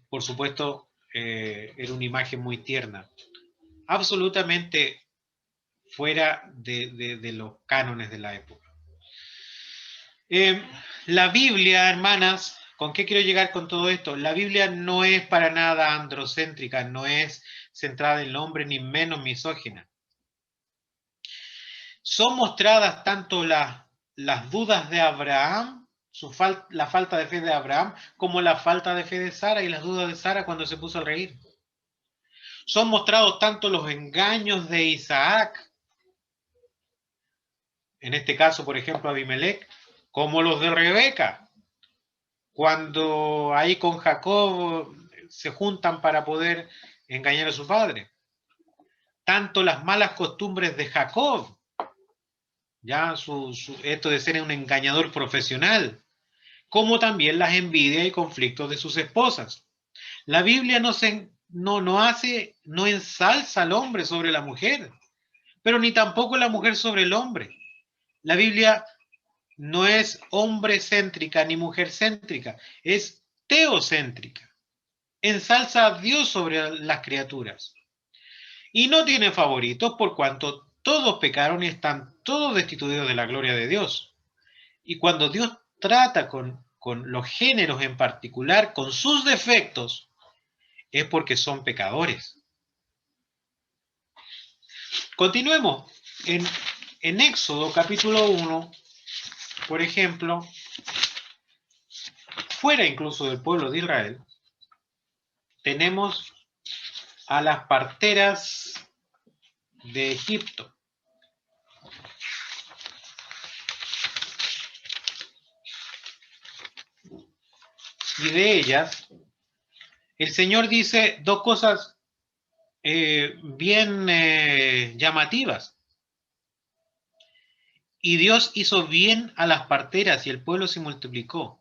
Por supuesto, era una imagen muy tierna. Absolutamente fuera de los cánones de la época. La Biblia, hermanas, ¿con qué quiero llegar con todo esto? La Biblia no es para nada androcéntrica, no es centrada en el hombre, ni menos misógina. Son mostradas tanto las dudas de Abraham, la falta de fe de Abraham, como la falta de fe de Sara y las dudas de Sara cuando se puso a reír. Son mostrados tanto los engaños de Isaac, en este caso, por ejemplo, Abimelech, como los de Rebeca, cuando ahí con Jacob se juntan para poder engañar a su padre. Tanto las malas costumbres de Jacob, ya esto de ser un engañador profesional, como también las envidias y conflictos de sus esposas. La Biblia no ensalza al hombre sobre la mujer, pero ni tampoco la mujer sobre el hombre. La Biblia no es hombre céntrica ni mujer céntrica, es teocéntrica. Ensalza a Dios sobre las criaturas. Y no tiene favoritos por cuanto todos pecaron y están todos destituidos de la gloria de Dios. Y cuando Dios trata con los géneros en particular, con sus defectos, es porque son pecadores. Continuemos. En Éxodo capítulo 1, por ejemplo, fuera incluso del pueblo de Israel, tenemos a las parteras de Egipto. Y de ellas, el Señor dice dos cosas bien llamativas. Y Dios hizo bien a las parteras y el pueblo se multiplicó.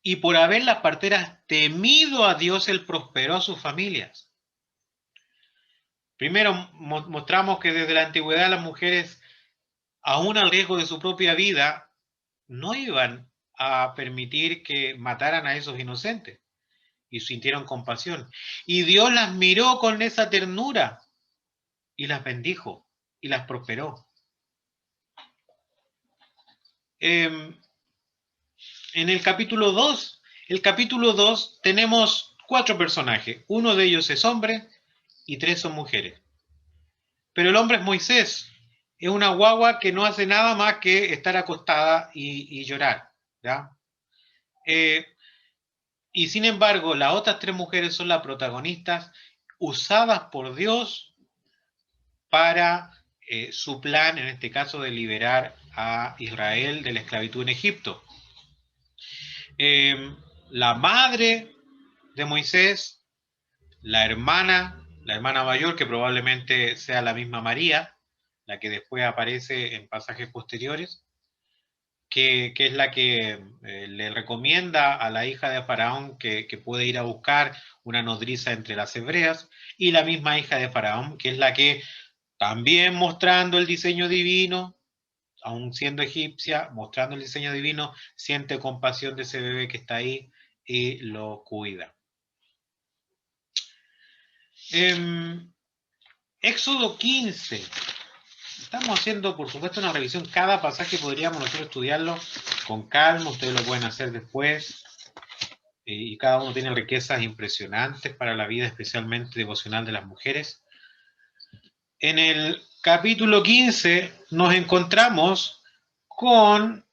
Y por haber las parteras temido a Dios, Él prosperó a sus familias. Primero mostramos que desde la antigüedad las mujeres, aún al riesgo de su propia vida, no iban a permitir que mataran a esos inocentes. Y sintieron compasión. Y Dios las miró con esa ternura y las bendijo y las prosperó. En el capítulo 2, tenemos 4 personajes. Uno de ellos es hombre y 3 son mujeres. Pero el hombre es Moisés. Es una guagua que no hace nada más que estar acostada y llorar. ¿Ya? Y sin embargo, las otras 3 mujeres son las protagonistas usadas por Dios para su plan, en este caso, de liberar a Israel de la esclavitud en Egipto. La madre de Moisés, la hermana mayor, que probablemente sea la misma María, la que después aparece en pasajes posteriores, que es la que le recomienda a la hija de Faraón que puede ir a buscar una nodriza entre las hebreas, y la misma hija de Faraón, que es la que, también mostrando el diseño divino, aún siendo egipcia, mostrando el diseño divino, siente compasión de ese bebé que está ahí y lo cuida. Éxodo 15. Estamos haciendo, por supuesto, una revisión. Cada pasaje podríamos nosotros estudiarlo con calma, ustedes lo pueden hacer después. Y cada uno tiene riquezas impresionantes para la vida, especialmente devocional de las mujeres. En el capítulo 15 nos encontramos con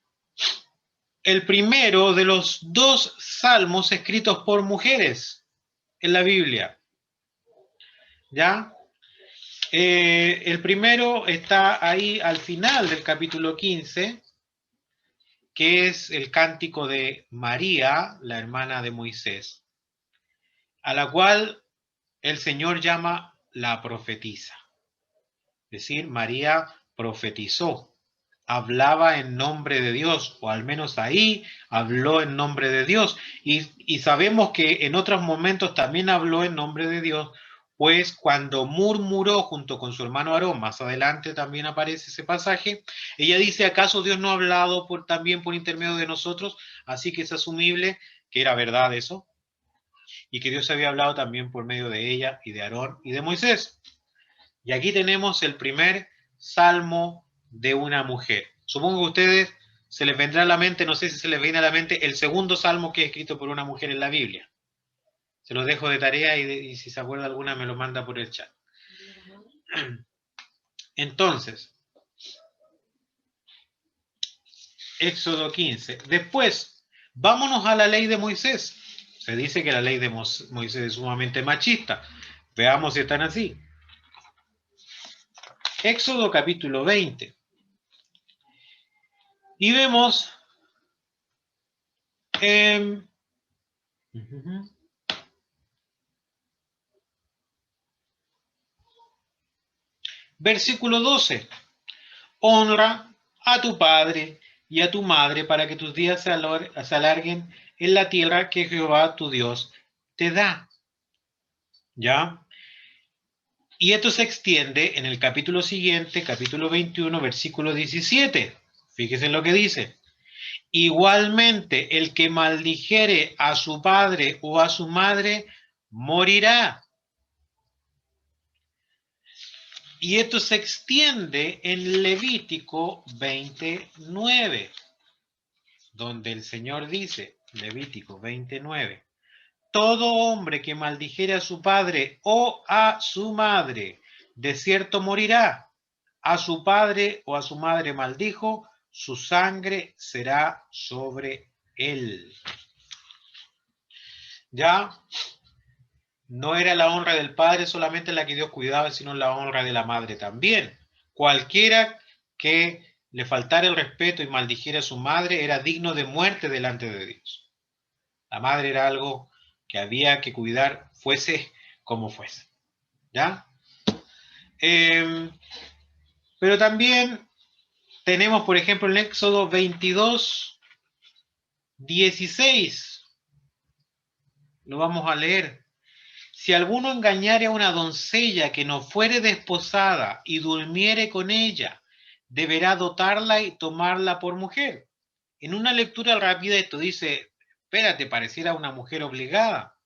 el primero de los 2 salmos escritos por mujeres en la Biblia. ¿Ya? El primero está ahí al final del capítulo 15, que es el cántico de María, la hermana de Moisés, a la cual el Señor llama la profetisa. Es decir, María profetizó, hablaba en nombre de Dios, o al menos ahí habló en nombre de Dios. Y sabemos que en otros momentos también habló en nombre de Dios, pues cuando murmuró junto con su hermano Aarón, más adelante también aparece ese pasaje, ella dice, ¿acaso Dios no ha hablado también por intermedio de nosotros? Así que es asumible que era verdad eso, y que Dios había hablado también por medio de ella y de Aarón y de Moisés. Y aquí tenemos el primer salmo de una mujer. Supongo que a ustedes se les vendrá a la mente, no sé si se les viene a la mente, el segundo salmo que es escrito por una mujer en la Biblia. Se los dejo de tarea y si se acuerda alguna me lo manda por el chat. Entonces, Éxodo 15. Después, vámonos a la ley de Moisés. Se dice que la ley de Moisés es sumamente machista. Veamos si están así. Éxodo capítulo 20. Y vemos versículo 12. Honra a tu padre y a tu madre para que tus días se alarguen en la tierra que Jehová tu Dios te da. ¿Ya? Y esto se extiende en el capítulo siguiente, capítulo 21, versículo 17. Fíjese en lo que dice. Igualmente, el que maldijere a su padre o a su madre, morirá. Y esto se extiende en Levítico 29, donde el Señor dice, Levítico 29, todo hombre que maldijere a su padre o a su madre, de cierto morirá. A su padre o a su madre maldijo, su sangre será sobre él. Ya no era la honra del padre solamente la que Dios cuidaba, sino la honra de la madre también. Cualquiera que le faltara el respeto y maldijera a su madre era digno de muerte delante de Dios. La madre era algo que había que cuidar, fuese como fuese. ¿Ya? Pero también tenemos, por ejemplo, en Éxodo 22, 16. Lo vamos a leer. Si alguno engañare a una doncella que no fuere desposada y durmiere con ella, deberá dotarla y tomarla por mujer. En una lectura rápida esto dice, espérate, pareciera una mujer obligada.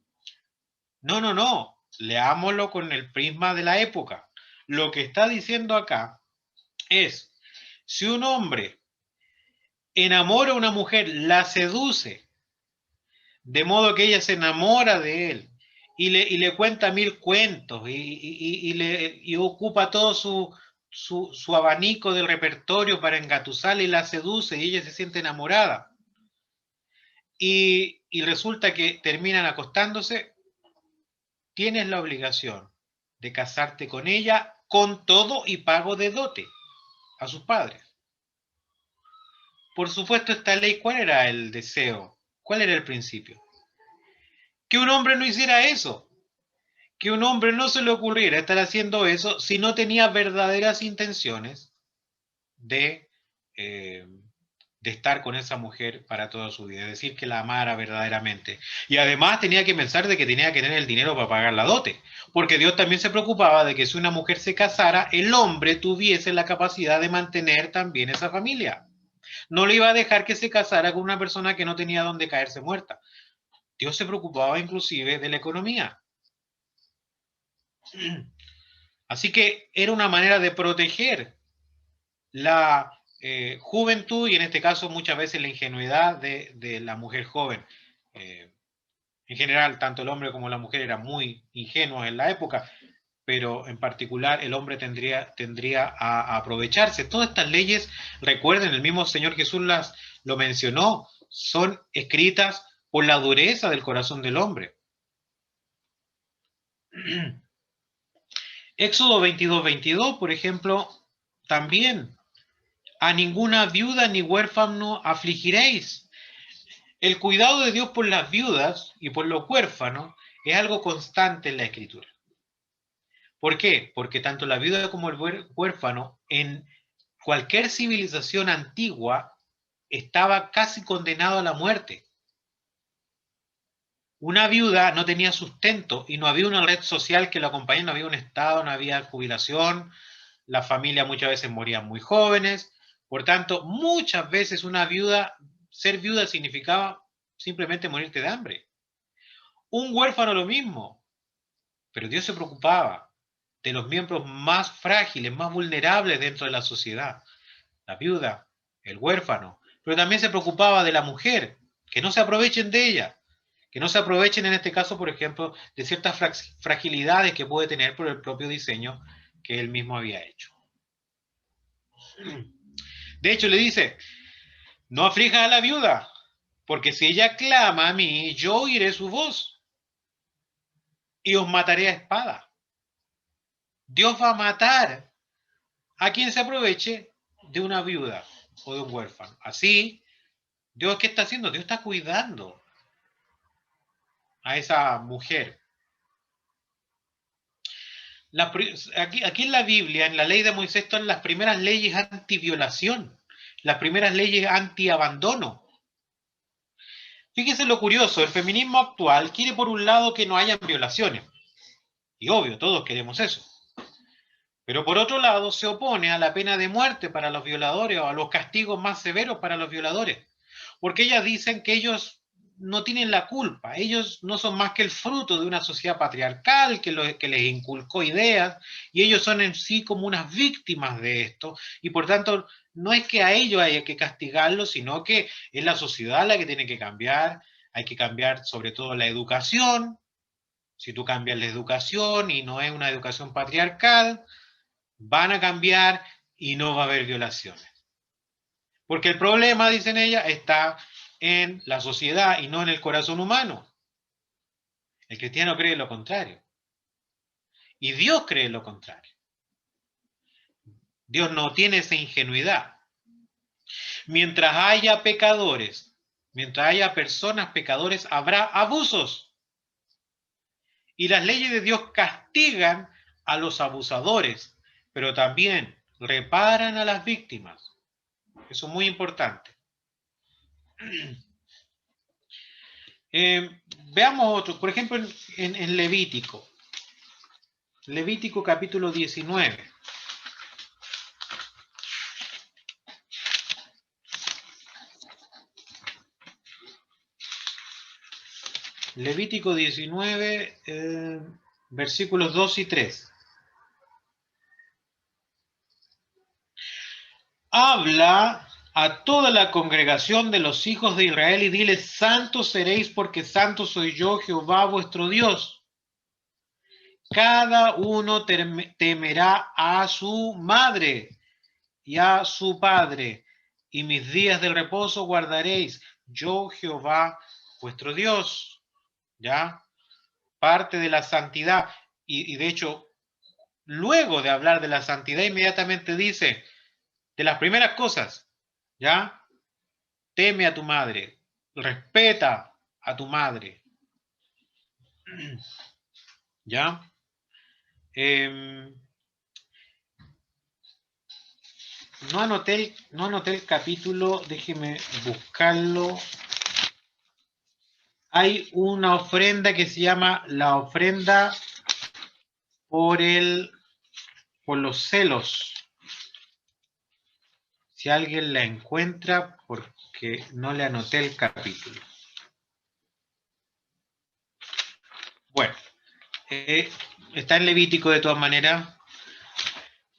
No, no, no. Leámoslo con el prisma de la época. Lo que está diciendo acá es, si un hombre enamora a una mujer, la seduce, de modo que ella se enamora de él y le cuenta mil cuentos y ocupa todo su abanico del repertorio para engatusarla y la seduce y ella se siente enamorada. Y resulta que terminan acostándose, tienes la obligación de casarte con ella con todo y pago de dote a sus padres. Por supuesto, esta ley, ¿cuál era el deseo? ¿Cuál era el principio? Que un hombre no hiciera eso, que un hombre no se le ocurriera estar haciendo eso si no tenía verdaderas intenciones de, eh, de estar con esa mujer para toda su vida, es decir, que la amara verdaderamente. Y además tenía que pensar de que tenía que tener el dinero para pagar la dote, porque Dios también se preocupaba de que si una mujer se casara, el hombre tuviese la capacidad de mantener también esa familia. No le iba a dejar que se casara con una persona que no tenía donde caerse muerta. Dios se preocupaba inclusive de la economía. Así que era una manera de proteger la juventud y en este caso muchas veces la ingenuidad de la mujer joven. En general, tanto el hombre como la mujer eran muy ingenuos en la época, pero en particular el hombre tendría a aprovecharse. Todas estas leyes, recuerden, el mismo Señor Jesús lo mencionó, son escritas por la dureza del corazón del hombre. Éxodo 22:22, por ejemplo, también, a ninguna viuda ni huérfano afligiréis. El cuidado de Dios por las viudas y por los huérfanos es algo constante en la Escritura. ¿Por qué? Porque tanto la viuda como el huérfano en cualquier civilización antigua estaba casi condenado a la muerte. Una viuda no tenía sustento y no había una red social que lo acompañe, no había un Estado, no había jubilación, la familia muchas veces morían muy jóvenes, por tanto, muchas veces ser viuda significaba simplemente morirte de hambre. Un huérfano lo mismo, pero Dios se preocupaba de los miembros más frágiles, más vulnerables dentro de la sociedad, la viuda, el huérfano, pero también se preocupaba de la mujer, que no se aprovechen de ella, que no se aprovechen en este caso, por ejemplo, de ciertas fragilidades que puede tener por el propio diseño que él mismo había hecho. De hecho, le dice, no aflijas a la viuda, porque si ella clama a mí, yo oiré su voz y os mataré a espada. Dios va a matar a quien se aproveche de una viuda o de un huérfano. Así, Dios, ¿qué está haciendo? Dios está cuidando a esa mujer. Aquí en la Biblia, en la ley de Moisés, están las primeras leyes anti-violación, las primeras leyes anti-abandono. Fíjense lo curioso, el feminismo actual quiere por un lado que no hayan violaciones. Y obvio, todos queremos eso. Pero por otro lado, se opone a la pena de muerte para los violadores o a los castigos más severos para los violadores. Porque ellas dicen que ellos no tienen la culpa, ellos no son más que el fruto de una sociedad patriarcal que les inculcó ideas y ellos son en sí como unas víctimas de esto y por tanto no es que a ellos haya que castigarlos, sino que es la sociedad la que tiene que cambiar, hay que cambiar sobre todo la educación. Si tú cambias la educación y no es una educación patriarcal, van a cambiar y no va a haber violaciones. Porque el problema, dicen ellas, está en la sociedad y no en el corazón humano. El cristiano cree lo contrario. Y Dios cree lo contrario. Dios no tiene esa ingenuidad. Mientras haya pecadores, mientras haya personas pecadores, habrá abusos. Y las leyes de Dios castigan a los abusadores, pero también reparan a las víctimas. Eso es muy importante. Veamos otro, por ejemplo, en Levítico. Levítico capítulo 19. Levítico 19, versículos 2 y 3. Habla a toda la congregación de los hijos de Israel y diles, santos seréis porque santo soy yo, Jehová vuestro Dios. Cada uno temerá a su madre y a su padre, y mis días de reposo guardaréis, yo Jehová vuestro Dios. ¿Ya? Parte de la santidad. Y de hecho, luego de hablar de la santidad, inmediatamente dice, de las primeras cosas, ¿ya? Teme a tu madre, respeta a tu madre, ¿ya? No anoté el capítulo, déjeme buscarlo. Hay una ofrenda que se llama la ofrenda por los celos. Si alguien la encuentra, porque no le anoté el capítulo. Bueno, está en Levítico de todas maneras.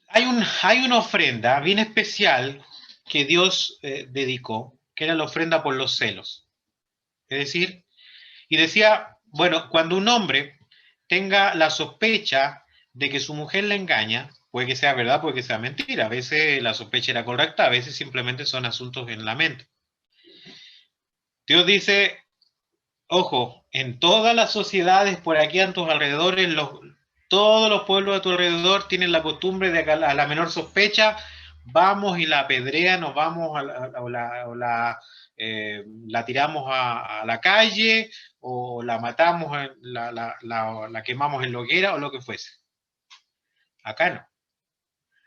Hay una ofrenda bien especial que Dios dedicó, que era la ofrenda por los celos. Es decir, y decía, bueno, cuando un hombre tenga la sospecha de que su mujer le engaña, puede que sea verdad, puede que sea mentira, a veces la sospecha era correcta, a veces simplemente son asuntos en la mente. Dios dice, ojo, en todas las sociedades por aquí a tus alrededores, todos los pueblos de tu alrededor tienen la costumbre de que a la menor sospecha vamos y la apedrean, nos vamos la tiramos a la calle o la matamos, la quemamos en la hoguera o lo que fuese. Acá no.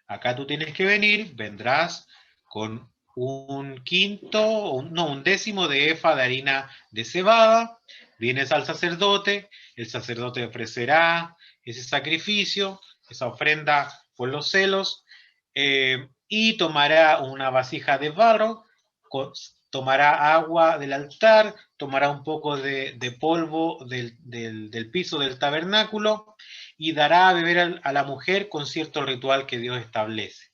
Acá tú tienes que venir, vendrás con un quinto, no, un décimo de efa de harina de cebada, vienes al sacerdote, el sacerdote ofrecerá ese sacrificio, esa ofrenda por los celos, y tomará una vasija de barro, tomará agua del altar, tomará un poco de polvo del piso del tabernáculo y dará a beber a la mujer con cierto ritual que Dios establece.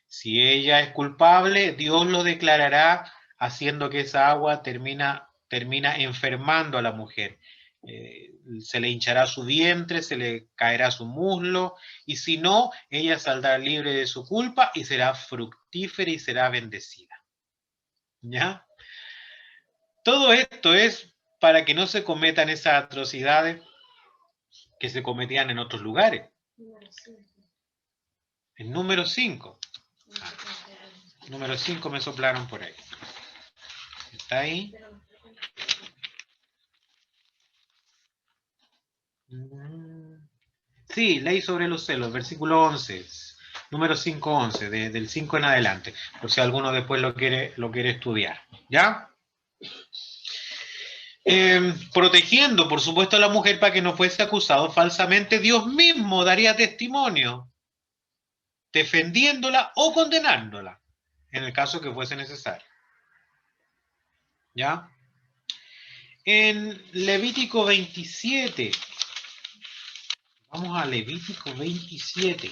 Si ella es culpable, Dios lo declarará haciendo que esa agua termina enfermando a la mujer. Se le hinchará su vientre, se le caerá su muslo, y si no, ella saldrá libre de su culpa y será fructífera y será bendecida. ¿Ya? Todo esto es para que no se cometan esas atrocidades que se cometían en otros lugares. El número 5. Número 5 me soplaron por ahí. ¿Está ahí? Sí, ley sobre los celos, versículo 11. Número 5:11, del 5 en adelante. Por si alguno después lo quiere estudiar. ¿Ya? Protegiendo, por supuesto, a la mujer para que no fuese acusado falsamente, Dios mismo daría testimonio, defendiéndola o condenándola, en el caso que fuese necesario. ¿Ya? En Levítico 27, vamos a Levítico 27.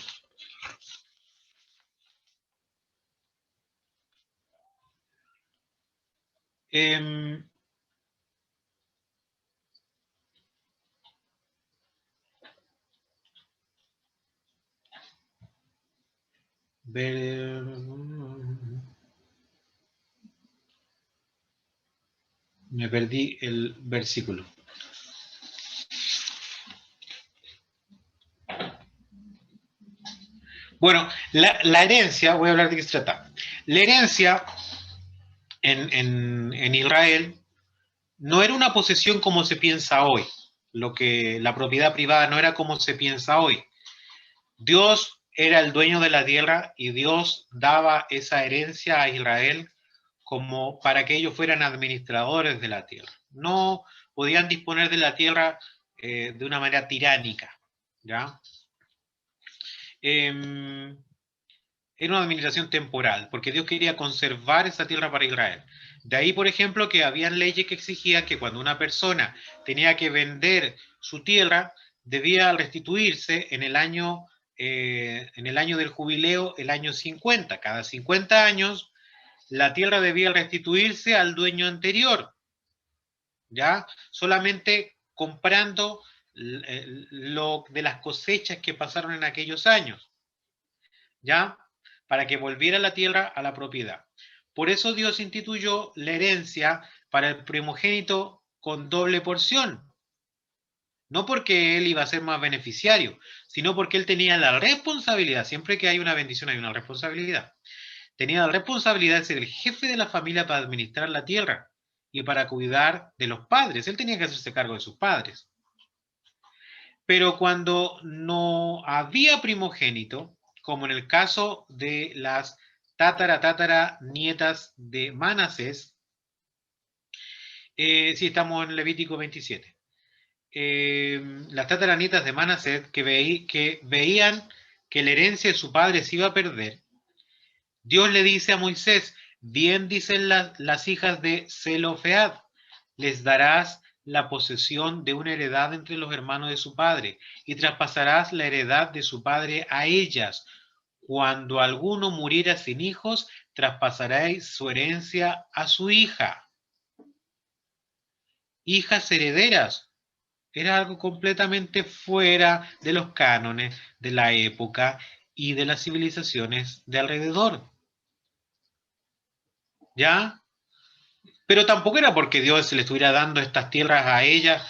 Me perdí el versículo. Bueno, la herencia, voy a hablar de qué se trata. La herencia en Israel no era una posesión como se piensa hoy. La propiedad privada no era como se piensa hoy. Dios era el dueño de la tierra y Dios daba esa herencia a Israel como para que ellos fueran administradores de la tierra. No podían disponer de la tierra de una manera tiránica, ¿ya? Era una administración temporal, porque Dios quería conservar esa tierra para Israel. De ahí, por ejemplo, que habían leyes que exigían que cuando una persona tenía que vender su tierra, debía restituirse en el año del jubileo, el año 50. Cada 50 años, la tierra debía restituirse al dueño anterior, ¿ya? Solamente comprando lo de las cosechas que pasaron en aquellos años, ¿ya? Para que volviera la tierra a la propiedad. Por eso Dios instituyó la herencia para el primogénito con doble porción. No porque él iba a ser más beneficiario, sino porque él tenía la responsabilidad. Siempre que hay una bendición hay una responsabilidad. Tenía la responsabilidad de ser el jefe de la familia para administrar la tierra y para cuidar de los padres. Él tenía que hacerse cargo de sus padres. Pero cuando no había primogénito, como en el caso de las tatara nietas de Manasés, sí, estamos en Levítico 27. Las tataranietas de Manasés que veían que la herencia de su padre se iba a perder, Dios le dice a Moisés: bien dicen las hijas de Zelofead, les darás la posesión de una heredad entre los hermanos de su padre, y traspasarás la heredad de su padre a ellas. Cuando alguno muriera sin hijos, traspasaréis su herencia a su hija. Hijas herederas. Era algo completamente fuera de los cánones de la época y de las civilizaciones de alrededor. ¿Ya? Pero tampoco era porque Dios le estuviera dando estas tierras a ella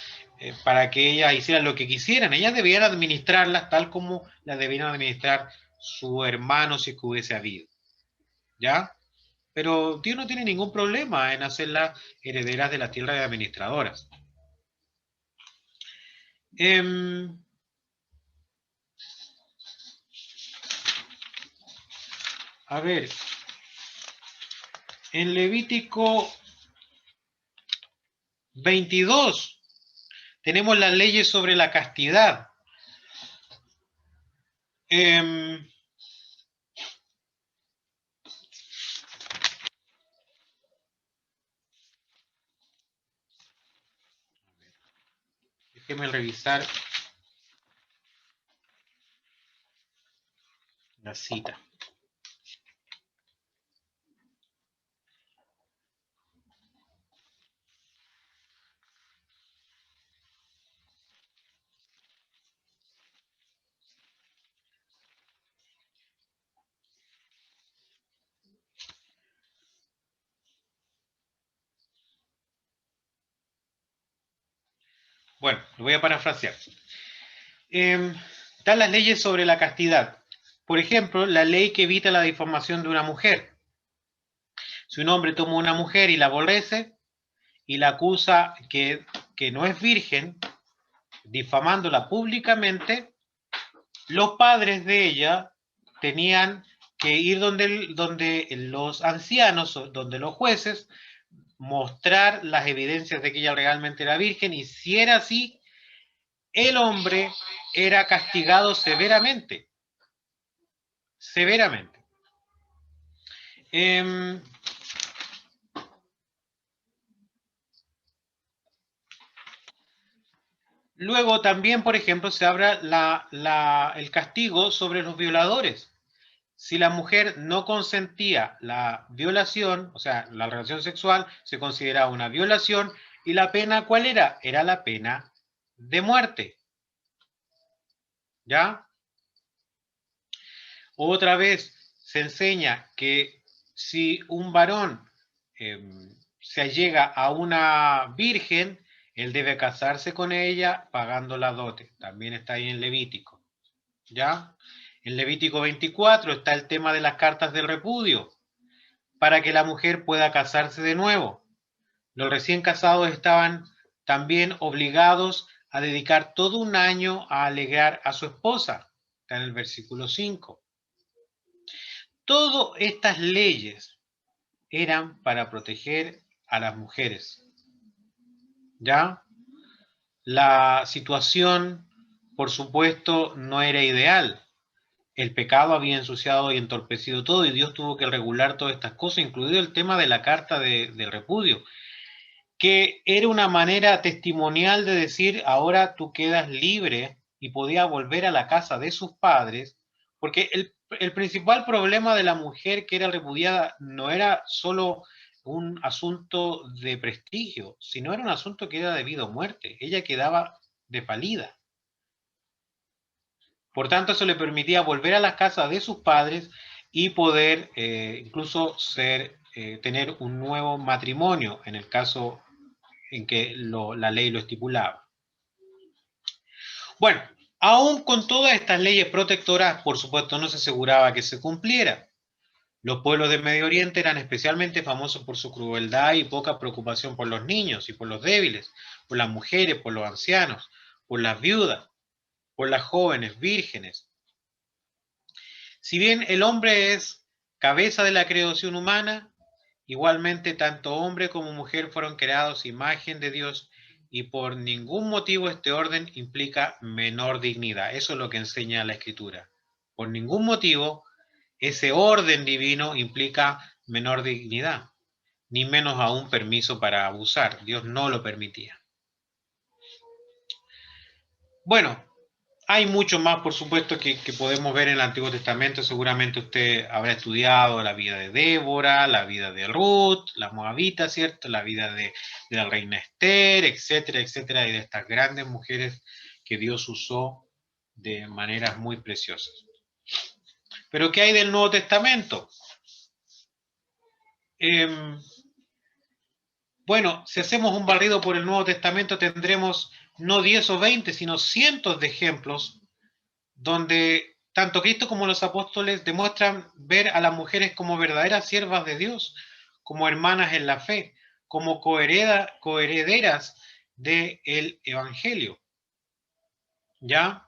para que ellas hicieran lo que quisieran. Ellas debían administrarlas tal como las debían administrar su hermano si es que hubiese habido. ¿Ya? Pero Dios no tiene ningún problema en hacerlas herederas de la tierra de administradoras. A ver, en Levítico 22 tenemos las leyes sobre la castidad. Déjenme revisar la cita. Bueno, lo voy a parafrasear. Están las leyes sobre la castidad. Por ejemplo, la ley que evita la difamación de una mujer. Si un hombre toma una mujer y la aborrece y la acusa que no es virgen, difamándola públicamente, los padres de ella tenían que ir donde los ancianos, donde los jueces, mostrar las evidencias de que ella realmente era virgen, y si era así, el hombre era castigado severamente. Severamente. Luego también, por ejemplo, se habla el castigo sobre los violadores. Si la mujer no consentía la violación, o sea, la relación sexual, se consideraba una violación, y la pena, ¿cuál era? Era la pena de muerte. ¿Ya? Otra vez se enseña que si un varón se allega a una virgen, él debe casarse con ella pagando la dote. También está ahí en Levítico. ¿Ya? En Levítico 24 está el tema de las cartas del repudio, para que la mujer pueda casarse de nuevo. Los recién casados estaban también obligados a dedicar todo un año a alegrar a su esposa. Está en el versículo 5. Todas estas leyes eran para proteger a las mujeres. ¿Ya? La situación, por supuesto, no era ideal. El pecado había ensuciado y entorpecido todo, y Dios tuvo que regular todas estas cosas, incluido el tema de la carta del repudio, que era una manera testimonial de decir: ahora tú quedas libre, y podía volver a la casa de sus padres, porque el principal problema de la mujer que era repudiada no era solo un asunto de prestigio, sino era un asunto que era de vida o muerte. Ella quedaba desvalida. Por tanto, eso le permitía volver a la casa de sus padres y poder incluso tener un nuevo matrimonio, en el caso en que la ley lo estipulaba. Bueno, aún con todas estas leyes protectoras, por supuesto, no se aseguraba que se cumpliera. Los pueblos de Medio Oriente eran especialmente famosos por su crueldad y poca preocupación por los niños y por los débiles, por las mujeres, por los ancianos, por las viudas, por las jóvenes, vírgenes. Si bien el hombre es cabeza de la creación humana, igualmente tanto hombre como mujer fueron creados imagen de Dios, y por ningún motivo este orden implica menor dignidad. Eso es lo que enseña la Escritura. Por ningún motivo ese orden divino implica menor dignidad, ni menos aún permiso para abusar. Dios no lo permitía. Bueno, hay mucho más, por supuesto, que podemos ver en el Antiguo Testamento. Seguramente usted habrá estudiado la vida de Débora, la vida de Ruth, la Moabita, ¿cierto? La vida de la reina Esther, etcétera, etcétera, y de estas grandes mujeres que Dios usó de maneras muy preciosas. Pero ¿qué hay del Nuevo Testamento? Bueno, si hacemos un barrido por el Nuevo Testamento, tendremos no 10 o 20, sino cientos de ejemplos donde tanto Cristo como los apóstoles demuestran ver a las mujeres como verdaderas siervas de Dios, como hermanas en la fe, como coherederas del Evangelio. ¿Ya?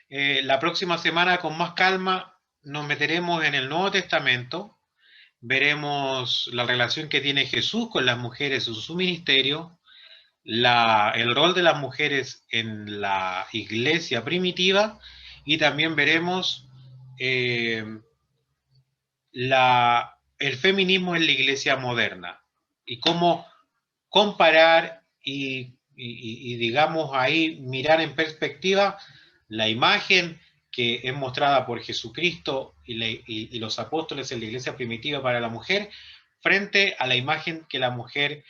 La próxima semana, con más calma, nos meteremos en el Nuevo Testamento, veremos la relación que tiene Jesús con las mujeres en su ministerio, el rol de las mujeres en la iglesia primitiva, y también veremos eh, el feminismo en la iglesia moderna y cómo comparar y digamos ahí mirar en perspectiva la imagen que es mostrada por Jesucristo y los apóstoles en la iglesia primitiva para la mujer frente a la imagen que la mujer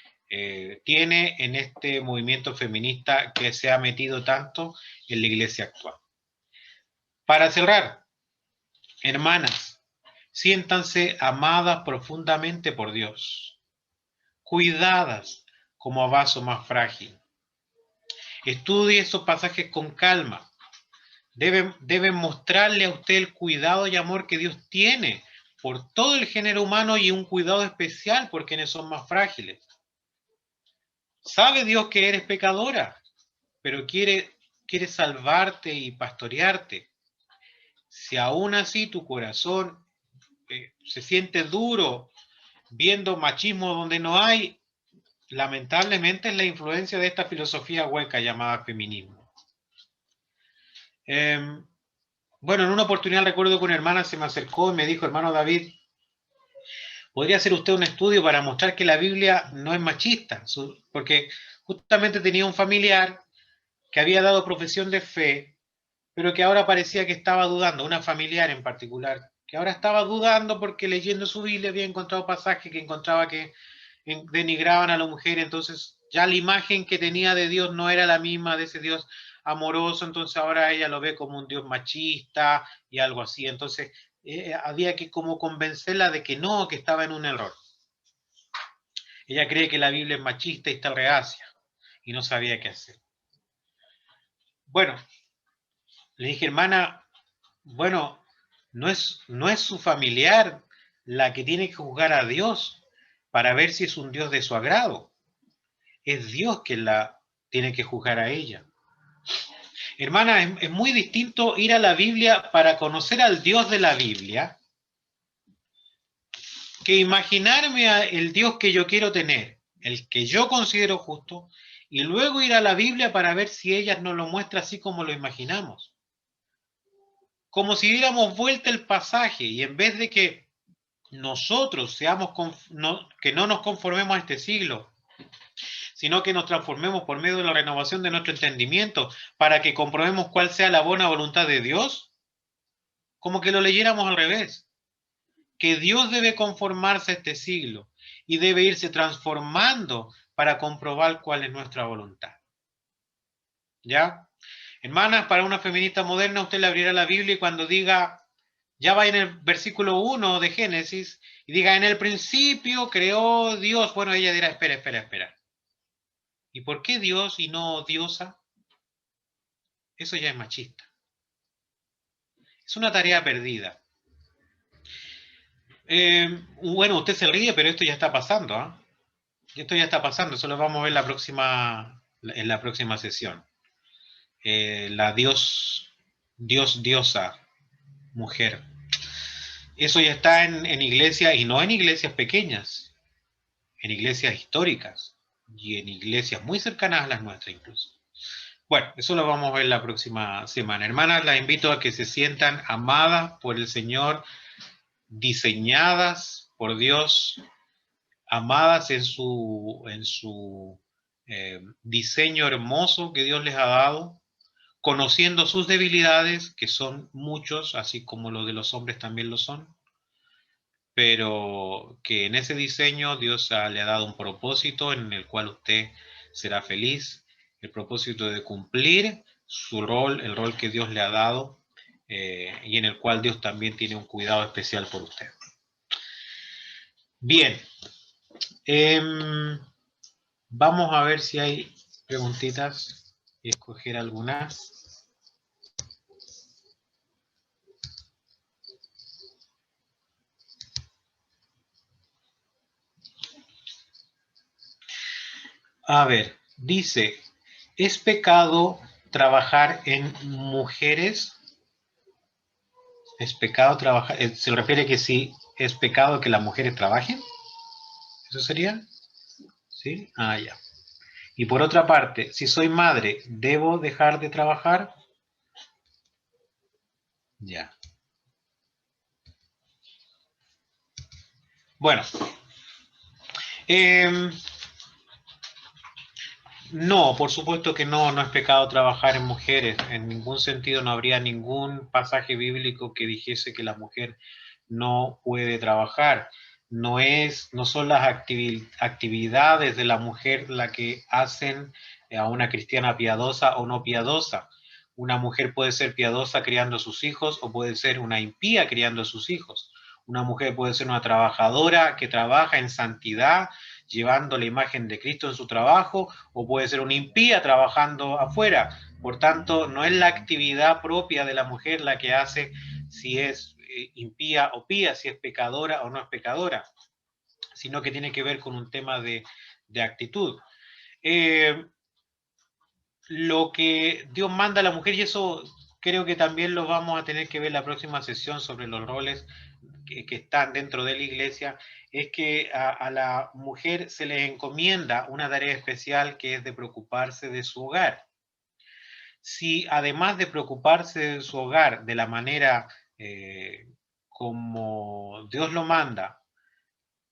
tiene en este movimiento feminista que se ha metido tanto en la iglesia actual. Para cerrar, hermanas, siéntanse amadas profundamente por Dios, cuidadas como a vaso más frágil. Estudie esos pasajes con calma. Deben mostrarle a usted el cuidado y amor que Dios tiene por todo el género humano y un cuidado especial por quienes son más frágiles. Sabe Dios que eres pecadora, pero quiere salvarte y pastorearte. Si aún así tu corazón se siente duro viendo machismo donde no hay, lamentablemente es la influencia de esta filosofía hueca llamada feminismo. Bueno, en una oportunidad recuerdo que una hermana se me acercó y me dijo, hermano David, ¿podría hacer usted un estudio para mostrar que la Biblia no es machista? Porque justamente tenía un familiar que había dado profesión de fe, pero que ahora parecía que estaba dudando, una familiar en particular, que ahora estaba dudando porque leyendo su Biblia había encontrado pasajes que encontraba que denigraban a la mujer, entonces ya la imagen que tenía de Dios no era la misma de ese Dios amoroso, entonces ahora ella lo ve como un Dios machista y algo así, entonces había que como convencerla de que no, que estaba en un error. Ella cree que la Biblia es machista y está reacia y no sabía qué hacer. Bueno, le dije, hermana, bueno, no es su familiar la que tiene que juzgar a Dios para ver si es un Dios de su agrado. Es Dios quien la tiene que juzgar a ella. Hermana, es muy distinto ir a la Biblia para conocer al Dios de la Biblia que imaginarme el Dios que yo quiero tener, el que yo considero justo, y luego ir a la Biblia para ver si ella nos lo muestra así como lo imaginamos. Como si diéramos vuelta el pasaje y en vez de que nosotros que no nos conformemos a este siglo, sino que nos transformemos por medio de la renovación de nuestro entendimiento para que comprobemos cuál sea la buena voluntad de Dios, como que lo leyéramos al revés, que Dios debe conformarse a este siglo y debe irse transformando para comprobar cuál es nuestra voluntad. ¿Ya? Hermanas, para una feminista moderna, usted le abrirá la Biblia y cuando diga, ya va en el versículo 1 de Génesis, y diga, en el principio creó Dios, bueno, ella dirá, espera. ¿Y por qué Dios y no diosa? Eso ya es machista. Es una tarea perdida. Bueno, usted se ríe, pero esto ya está pasando. Esto ya está pasando, eso lo vamos a ver en la próxima sesión. La diosa, mujer. Eso ya está en iglesias, y no en iglesias pequeñas, en iglesias históricas y en iglesias muy cercanas a las nuestras incluso. Bueno, eso lo vamos a ver la próxima semana. Hermanas, las invito a que se sientan amadas por el Señor, diseñadas por Dios, amadas en su diseño hermoso que Dios les ha dado, conociendo sus debilidades, que son muchos, así como los de los hombres también lo son, pero que en ese diseño Dios le ha dado un propósito en el cual usted será feliz, el propósito de cumplir su rol, el rol que Dios le ha dado, y en el cual Dios también tiene un cuidado especial por usted. Bien, vamos a ver si hay preguntitas. Voy a escoger algunas. A ver, dice, ¿es pecado trabajar en mujeres? ¿Es pecado trabajar? ¿Se refiere que sí es pecado que las mujeres trabajen? ¿Eso sería? ¿Sí? Ah, ya. Y por otra parte, si soy madre, ¿debo dejar de trabajar? Ya. Bueno, eh, no, por supuesto que no, no es pecado trabajar en mujeres. En ningún sentido no habría ningún pasaje bíblico que dijese que la mujer no puede trabajar. No son las actividades de la mujer la que hacen a una cristiana piadosa o no piadosa. Una mujer puede ser piadosa criando a sus hijos o puede ser una impía criando a sus hijos. Una mujer puede ser una trabajadora que trabaja en santidad, llevando la imagen de Cristo en su trabajo, o puede ser una impía trabajando afuera. Por tanto, no es la actividad propia de la mujer la que hace si es impía o pía, si es pecadora o no es pecadora, sino que tiene que ver con un tema de actitud. Eh, lo que Dios manda a la mujer, y eso creo que también lo vamos a tener que ver la próxima sesión sobre los roles que están dentro de la iglesia, es que a la mujer se le encomienda una tarea especial que es de preocuparse de su hogar. Si además de preocuparse de su hogar de la manera como Dios lo manda,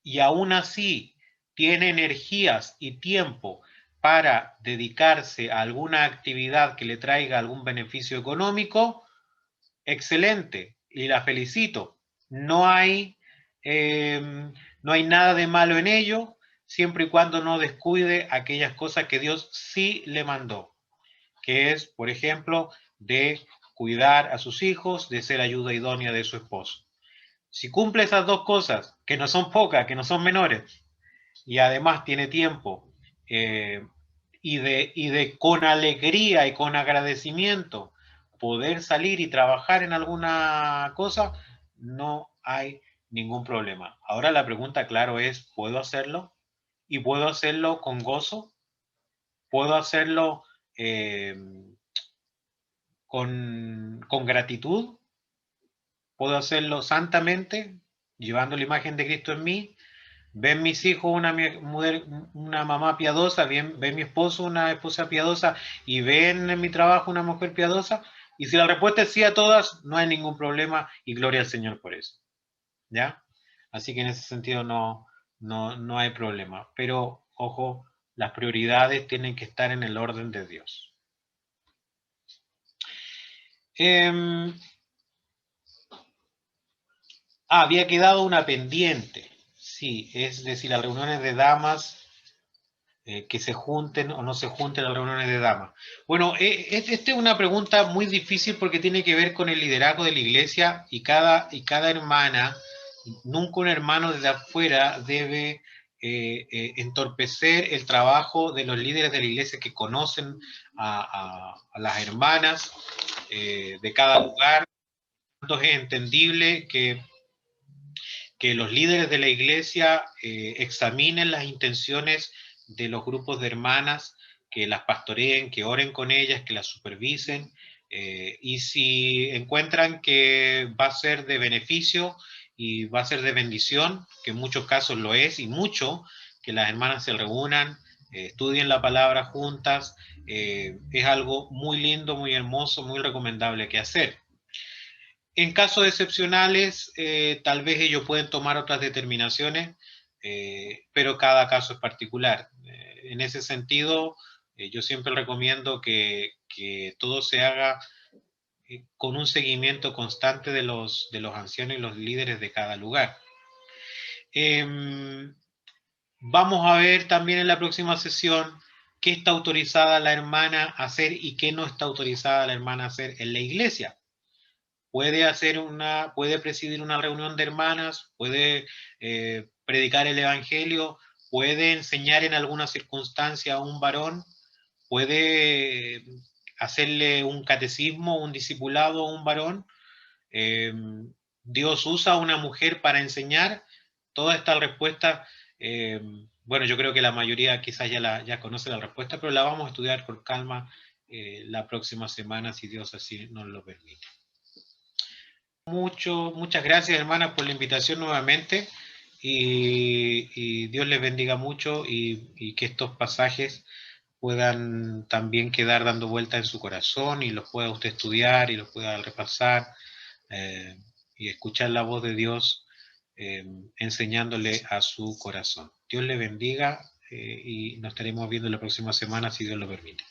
y aún así tiene energías y tiempo para dedicarse a alguna actividad que le traiga algún beneficio económico, excelente, y la felicito. No hay, no hay nada de malo en ello, siempre y cuando no descuide aquellas cosas que Dios sí le mandó, que es, por ejemplo, de cuidar a sus hijos, de ser ayuda idónea de su esposo. Si cumple esas dos cosas, que no son pocas, que no son menores, y además tiene tiempo, eh, y de con alegría y con agradecimiento poder salir y trabajar en alguna cosa, no hay ningún problema. Ahora la pregunta, claro, es, ¿puedo hacerlo? ¿Y puedo hacerlo con gozo? ¿Puedo hacerlo eh, con gratitud? ¿Puedo hacerlo santamente, llevando la imagen de Cristo en mí? ¿Ven mis hijos una mamá piadosa? ¿Ven mi esposo una esposa piadosa? ¿Y ven en mi trabajo una mujer piadosa? Y si la respuesta es sí a todas, no hay ningún problema y gloria al Señor por eso. ¿Ya? Así que en ese sentido no hay problema. Pero, ojo, las prioridades tienen que estar en el orden de Dios. Eh, había quedado una pendiente. Sí, es decir, las reuniones de damas que se junten o no se junten las reuniones de damas. Bueno, esta es una pregunta muy difícil porque tiene que ver con el liderazgo de la iglesia y cada hermana, nunca un hermano desde afuera debe entorpecer el trabajo de los líderes de la iglesia que conocen a las hermanas de cada lugar. Entonces es entendible que los líderes de la iglesia examinen las intenciones de los grupos de hermanas, que las pastoreen, que oren con ellas, que las supervisen, y si encuentran que va a ser de beneficio y va a ser de bendición, que en muchos casos lo es, y mucho, que las hermanas se reúnan, estudien la palabra juntas, es algo muy lindo, muy hermoso, muy recomendable que hacer. En casos excepcionales, tal vez ellos pueden tomar otras determinaciones, pero cada caso es particular. En ese sentido, yo siempre recomiendo que todo se haga con un seguimiento constante de los ancianos y los líderes de cada lugar. Eh, vamos a ver también en la próxima sesión qué está autorizada la hermana a hacer y qué no está autorizada la hermana a hacer en la iglesia. Puede presidir una reunión de hermanas, puede predicar el evangelio, puede enseñar en alguna circunstancia a un varón, puede hacerle un catecismo, un discipulado a un varón. Dios usa a una mujer para enseñar. Toda esta respuesta, bueno, yo creo que la mayoría quizás ya conoce la respuesta, pero la vamos a estudiar con calma la próxima semana, si Dios así nos lo permite. Muchas gracias, hermanas, por la invitación nuevamente, y Dios les bendiga mucho, y que estos pasajes puedan también quedar dando vuelta en su corazón y los pueda usted estudiar y los pueda repasar y escuchar la voz de Dios enseñándole a su corazón. Dios le bendiga y nos estaremos viendo la próxima semana si Dios lo permite.